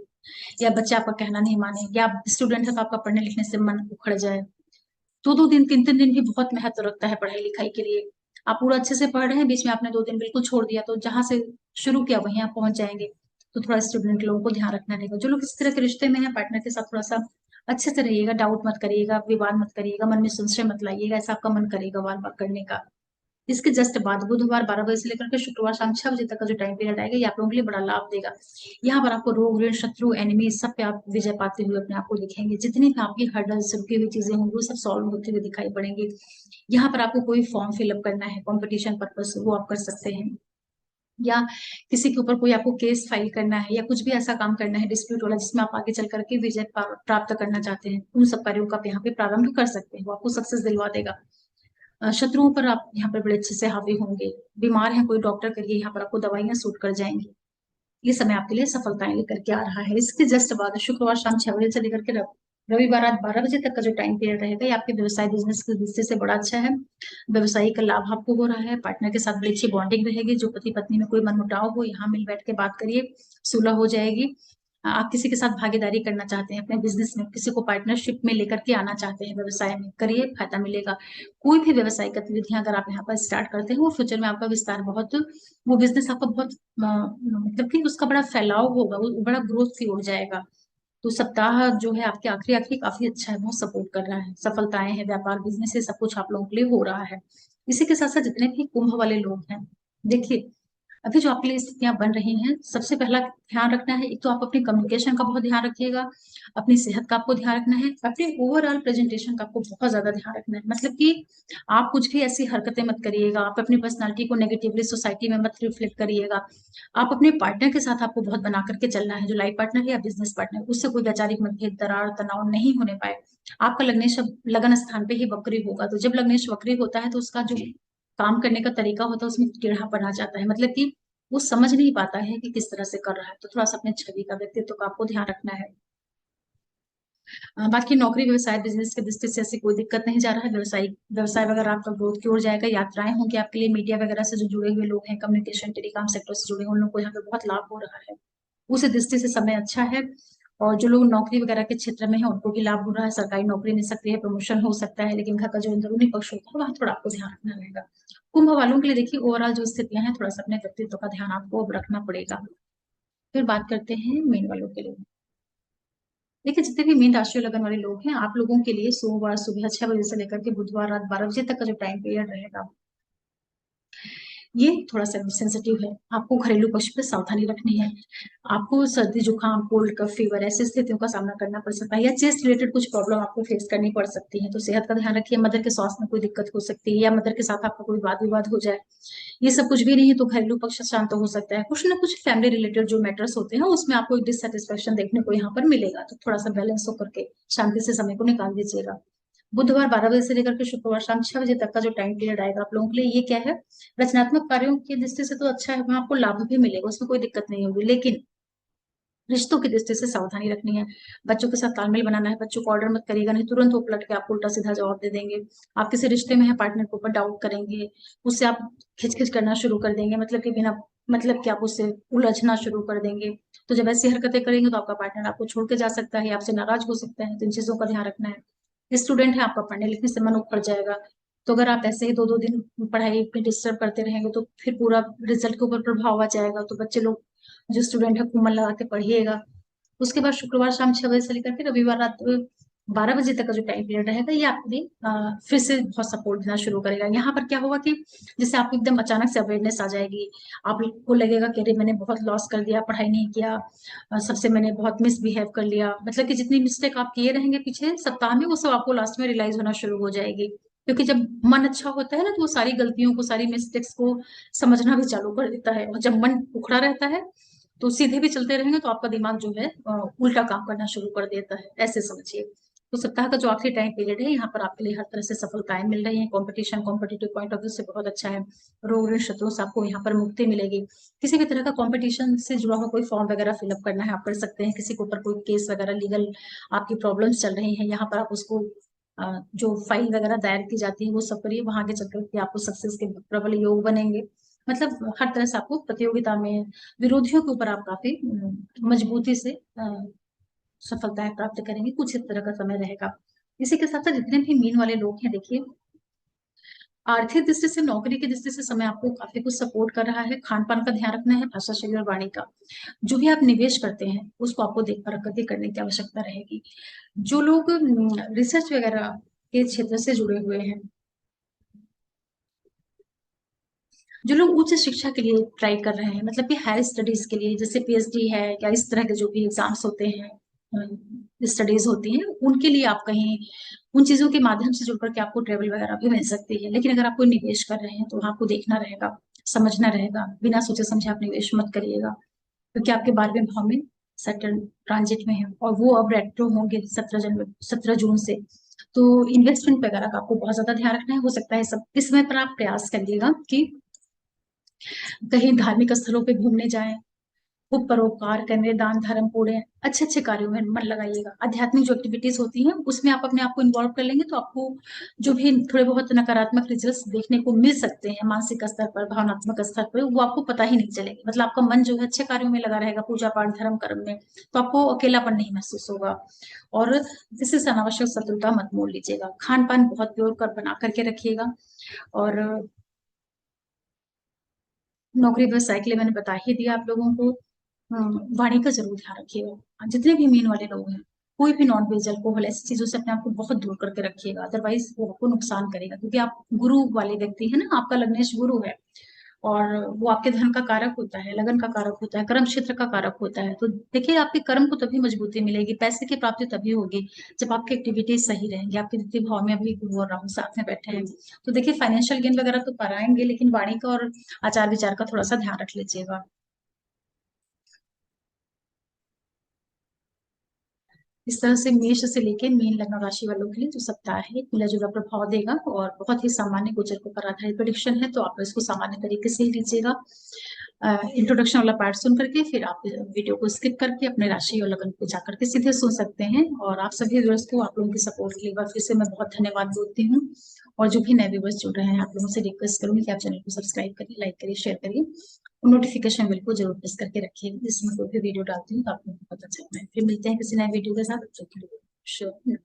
या बच्चे आपका कहना नहीं माने, या आप स्टूडेंट है तो आपका पढ़ने लिखने से मन उखड़ जाए। 2-2 दिन 3-3 दिन भी बहुत महत्व रखता है पढ़ाई लिखाई के लिए। आप पूरा अच्छे से पढ़ रहे हैं, बीच में आपने 2 दिन बिल्कुल छोड़ दिया, तो जहां से शुरू किया वहीं आप पहुंच जाएंगे। तो थोड़ा स्टूडेंट लोगों को ध्यान रखना रहेगा। जो लोग इस तरह के रिश्ते में है, पार्टनर के साथ थोड़ा सा अच्छे से रहिएगा, डाउट मत करिएगा, विवाद मत करिएगा, मन में संशय मत लाइएगा, ऐसा आपका मन करेगा बार बार करने का। इसके जस्ट बाद बुधवार 12 बजे से लेकर के शुक्रवार शाम 6 बजे तक का जो टाइम पीरियड आएगा, ये आप लोगों के लिए बड़ा लाभ देगा। यहाँ पर आपको रोग ऋण शत्रु एनिमी सब पे आप विजय पाते हुए अपने आप को दिखेंगे। जितनी भी आपकी हर्डल्स रुकी हुई चीजें होंगी वो सब सॉल्व होते हुए दिखाई पड़ेंगी। यहाँ पर आपको कोई फॉर्म फिलअप करना है कंपटीशन पर्पज से, वो आप कर सकते हैं। या किसी के ऊपर कोई आपको केस फाइल करना है, या कुछ भी ऐसा काम करना है डिस्प्यूट वाला जिसमें आप आगे चल करके विजय प्राप्त करना चाहते हैं, उन सब कार्यों का आप यहाँ पे प्रारंभ कर सकते हैं। वो आपको सक्सेस दिलवा देगा। शत्रुओं पर आप यहाँ पर बड़े अच्छे से हावी होंगे। बीमार हैं, कोई डॉक्टर करिए, यहाँ पर आपको दवाइयां सूट कर जाएंगी। ये समय आपके लिए सफलताएं लेकर के आ रहा है। इसके जस्ट बाद शुक्रवार शाम 6 बजे से लेकर के रविवार रात 12 बजे तक का जो टाइम पीरियड रहेगा, ये आपके व्यवसाय बिजनेस की दृष्टि से बड़ा अच्छा है। व्यवसायिक का लाभ आपको हो रहा है। पार्टनर के साथ बड़ी अच्छी बॉन्डिंग रहेगी। जो पति पत्नी में कोई मनमुटाव हो, यहाँ मिल बैठ के बात करिए, सुलह हो जाएगी। आप किसी के साथ भागीदारी करना चाहते हैं अपने बिजनेस में, किसी को पार्टनरशिप में लेकर के आना चाहते हैं व्यवसाय में, करिए, फायदा मिलेगा। कोई भी व्यवसायिक गतिविधियां अगर आप यहाँ पर स्टार्ट करते हैं, वो फ्यूचर में आपका विस्तार बहुत, वो बिजनेस आपका बहुत मतलब कि उसका बड़ा फैलाव होगा, वो बड़ा ग्रोथ की ओर जाएगा। तो सप्ताह जो है आपके आखिरी आखिरी काफी अच्छा है, बहुत सपोर्ट कर रहा है। सफलताएं हैं, व्यापार बिजनेस से सब कुछ आप लोगों के लिए हो रहा है। इसी के साथ साथ जितने भी कुंभ वाले लोग हैं, देखिए, अभी जो आपके लिए स्थितियां बन रही हैं, सबसे पहला ध्यान रखना है, एक तो आप अपनी कम्युनिकेशन का बहुत ध्यान रखिएगा, अपनी सेहत का आपको ध्यान रखना है, अपने ओवरऑल प्रेजेंटेशन का आपको बहुत ज्यादा ध्यान रखना है। मतलब कि आप कुछ भी ऐसी हरकतें मत करिएगा, आप अपनी पर्सनालिटी को नेगेटिवली सोसाइटी में मत रिफ्लेक्ट करिएगा। आप अपने पार्टनर के साथ आपको बहुत बना करके चलना है, जो लाइफ पार्टनर है या बिजनेस पार्टनर, उससे कोई वैचारिक मतभेद, दरार, तनाव नहीं होने पाए। आपका लग्नेश अब लगन स्थान पे ही वक्री होगा, तो जब लग्नेश वक्री होता है तो उसका जो काम करने का तरीका होता है उसमें टेढ़ापन आ जाता है। मतलब कि वो समझ नहीं पाता है कि किस तरह से कर रहा है। तो थोड़ा सा अपने छवि का, व्यक्तित्व का आपको ध्यान रखना है। बाकी नौकरी व्यवसाय बिजनेस के दृष्टि से ऐसी कोई दिक्कत नहीं जा रहा है। व्यवसाय वगैरह आपका ग्रोथ की ओर जाएगा। यात्राएं होंगी आपके लिए। मीडिया वगैरह से जो जुड़े हुए लोग हैं, कम्युनिकेशन टेलीकॉम सेक्टर से जुड़े हुए उन लोगों को यहाँ पे बहुत लाभ हो रहा है। उस दृष्टि से समय अच्छा है। और जो लोग नौकरी वगैरह के क्षेत्र में है उनको भी लाभ हो रहा है। सरकारी नौकरी मिल सकती है, प्रमोशन हो सकता है, लेकिन घर का जो अंदरूनी पक्ष होता है वहाँ थोड़ा आपको ध्यान रखना रहेगा। कुंभ वालों के लिए देखिए, ओवरऑल जो स्थितियां हैं, थोड़ा सा अपने व्यक्तित्व का ध्यान आपको अब रखना पड़ेगा। फिर बात करते हैं मीन वालों के लिए। देखिए, जितने भी मीन राशि और लगन वाले लोग हैं, आप लोगों के लिए सोमवार सुबह 6 बजे से लेकर के बुधवार रात 12 बजे तक का जो टाइम पीरियड रहेगा, ये थोड़ा सा सेंसिटिव है। आपको घरेलू पक्ष पे सावधानी रखनी है। आपको सर्दी जुकाम कोल्ड कफ फीवर ऐसी स्थितियों का सामना करना पड़ सकता है, या चेस्ट रिलेटेड कुछ प्रॉब्लम आपको फेस करनी पड़ सकती है। तो सेहत का ध्यान रखिए। मदर के स्वास्थ्य में कोई दिक्कत हो सकती है, या मदर के साथ आपका कोई वाद विवाद हो जाए। ये सब कुछ भी नहीं है तो घरेलू पक्ष शांत हो सकता है। कुछ ना कुछ फैमिली रिलेटेड जो मैटर्स होते हैं उसमें आपको एक डिससेटिस्फेक्शन देखने को यहाँ पर मिलेगा। तो थोड़ा सा बैलेंस होकर के शांति से समय को निकाल दीजिएगा। बुधवार 12 बजे से लेकर के शुक्रवार शाम 6 बजे तक का जो टाइम पीरियड आएगा आप लोगों के लिए, ये क्या है, रचनात्मक कार्यों की दृष्टि से तो अच्छा है, वहां आपको लाभ भी मिलेगा, उसमें कोई दिक्कत नहीं होगी। लेकिन रिश्तों की दृष्टि से सावधानी रखनी है। बच्चों के साथ तालमेल बनाना है। बच्चों को ऑर्डर मत करिएगा, नहीं तुरंत वो पलट के आपको उल्टा सीधा जवाब दे देंगे। आप किसी रिश्ते में है, पार्टनर के ऊपर डाउट करेंगे, उससे आप खिचखिच करना शुरू कर देंगे, मतलब कि बिना मतलब कि आप उससे उलझना शुरू कर देंगे। तो जब ऐसी हरकतें करेंगे तो आपका पार्टनर आपको छोड़ के जा सकता है, आपसे नाराज हो सकता है। तो इन चीजों का ध्यान रखना है। स्टूडेंट है, आपका पढ़ने लिखने से मन उखड़ जाएगा। तो अगर आप ऐसे ही 2-2 दिन पढ़ाई पे डिस्टर्ब करते रहेंगे तो फिर पूरा रिजल्ट के ऊपर प्रभाव आ जाएगा। तो बच्चे लोग, जो स्टूडेंट है, खूब मन लगा के पढ़िएगा। उसके बाद शुक्रवार शाम 6 बजे से लेकर के रविवार रात 12 बजे तक का जो टाइम पीरियड रहेगा, ये आपके लिए फिर से बहुत सपोर्ट देना शुरू करेगा। यहाँ पर क्या होगा कि जैसे आपको एकदम अचानक से अवेयरनेस आ जाएगी। आपको लगेगा कि अरे मैंने बहुत लॉस कर दिया, पढ़ाई नहीं किया, सबसे मैंने बहुत मिसबिहेव कर लिया। मतलब कि जितनी मिस्टेक आप किए रहेंगे पिछले सप्ताह में, वो सब आपको लास्ट में रियलाइज होना शुरू हो जाएगी। क्योंकि जब मन अच्छा होता है ना, तो वो सारी गलतियों को, सारी मिस्टेक्स को समझना भी चालू कर देता है। और जब मन उखड़ा रहता है तो सीधे भी चलते रहेंगे तो आपका दिमाग जो है उल्टा काम करना शुरू कर देता है, ऐसे समझिए। तो सप्ताह का जो आखिरी टाइम पीरियड है, यहाँ पर आपके लिए हर तरह से सफलताएं मिल रही हैं। Competition competitive point of view से बहुत अच्छा है। रोग ऋण शत्रुओं से आपको यहाँ पर मुक्ति मिलेगी। किसी भी तरह का कॉम्पिटिशन से जुड़ा हुआ कोई फॉर्म वगैरह फिलअप करना है, आप कर सकते हैं। किसी के ऊपर कोई केस वगैरह लीगल आपकी प्रॉब्लम्स चल रही हैं, यहाँ पर आप उसको जो फाइल वगैरह दायर की जाती है वो सब करिए, वहां के चक्कर कि आपको सक्सेस के प्रबल योग बनेंगे। मतलब हर तरह से आपको प्रतियोगिता में विरोधियों के ऊपर आप काफी मजबूती से सफलताएं प्राप्त करेंगे। कुछ इस तरह का समय रहेगा। इसी के साथ साथ जितने भी मीन वाले लोग हैं, देखिए आर्थिक दृष्टि से, नौकरी की दृष्टि से समय आपको काफी कुछ सपोर्ट कर रहा है। खान पान का ध्यान रखना है, भाषा शैली और वाणी का। जो भी आप निवेश करते हैं उसको आपको देख परख करके करने की आवश्यकता रहेगी। जो लोग रिसर्च वगैरह के क्षेत्र से जुड़े हुए हैं, जो लोग उच्च शिक्षा के लिए ट्राई कर रहे हैं, मतलब कि हायर स्टडीज के लिए, जैसे पीएचडी है या इस तरह के जो भी एग्जाम्स होते हैं, स्टडीज होती हैं, उनके लिए आप कहीं उन चीजों के माध्यम से जुड़ करके आपको ट्रेवल वगैरह भी मिल सकती है। लेकिन अगर आप कोई निवेश कर रहे हैं तो आपको देखना रहेगा, समझना रहेगा। बिना सोचे समझे आप निवेश मत करिएगा, क्योंकि आपके 12वें भाव में सैटर्न ट्रांजिट में है और वो अब रेट्रो होंगे 17 जून से। तो इन्वेस्टमेंट वगैरह का आपको बहुत ज्यादा ध्यान रखना है। हो सकता है सब इस समय पर आप प्रयास करिएगा कि कहीं धार्मिक स्थलों पे घूमने जाएं, खूब परोपकार करने, दान धर्म पुण्य, अच्छे अच्छे कार्यों में मन लगाइएगा। आध्यात्मिक जो एक्टिविटीज होती हैं उसमें आप अपने आप को इन्वॉल्व कर लेंगे तो आपको जो भी थोड़े बहुत नकारात्मक रिजल्ट्स देखने को मिल सकते हैं मानसिक स्तर पर, भावनात्मक स्तर पर, वो आपको पता ही नहीं चलेगी। मतलब आपका मन जो है अच्छे कार्यों में लगा रहेगा, पूजा पाठ धर्म कर्म में, तो आपको अकेलापन नहीं महसूस होगा। और किसी से अनावश्यक शत्रुता मत मोल लीजिएगा। खान पान बहुत प्योर कर बना करके रखिएगा। और नौकरी व्यवसाय के लिए मैंने बता ही दिया आप लोगों को। वाणी का जरूर ध्यान रखिएगा। जितने भी मीन वाले लोग हैं, कोई भी नॉन वेज अल्कोहल ऐसी चीजों से अपने आप को बहुत दूर करके रखिएगा, अदरवाइज वो आपको नुकसान करेगा। क्योंकि आप गुरु वाले व्यक्ति है ना, आपका लग्नेश गुरु है और वो आपके धन का कारक होता है, लगन का कारक होता है, कर्म क्षेत्र का कारक होता है। तो देखिए आपके कर्म को तभी मजबूती मिलेगी, पैसे की प्राप्ति तभी होगी जब आपकी एक्टिविटीज सही रहेंगी। आपके द्वितीय भाव में अभी गुरु और राहु साथ में बैठे हैं, तो देखिए फाइनेंशियल गेन वगैरह तो कराएंगे, लेकिन वाणी का और आचार विचार का थोड़ा सा ध्यान रख लीजिएगा। इस तरह से मेष से लेके मीन लग्न राशि वालों के लिए जो सप्ताह है एक मिला जुला प्रभाव देगा और बहुत ही सामान्य गोचर के ऊपर आधारित प्रेडिक्शन है, तो आप इसको सामान्य तरीके से ही लीजिएगा। इंट्रोडक्शन वाला पार्ट सुन करके फिर आप वीडियो को स्किप करके अपने राशि और लगन को जाकर के सीधे सुन सकते हैं। और आप सभी व्यूअर्स को आप लोगों की सपोर्ट के लिए एक बार फिर से मैं बहुत धन्यवाद बोलती हूँ। और जो भी नए व्यूअर्स जुड़ रहे हैं, आप लोगों से रिक्वेस्ट करूंगी कि आप चैनल को सब्सक्राइब करिए, लाइक करिए, शेयर करिए, नोटिफिकेशन बिल को जरूर प्रेस करके रखिए। जिसमें कोई भी वीडियो डालती हूँ तो आपको बहुत अच्छा लगता है। फिर मिलते हैं किसी नए वीडियो के साथ। श्योर।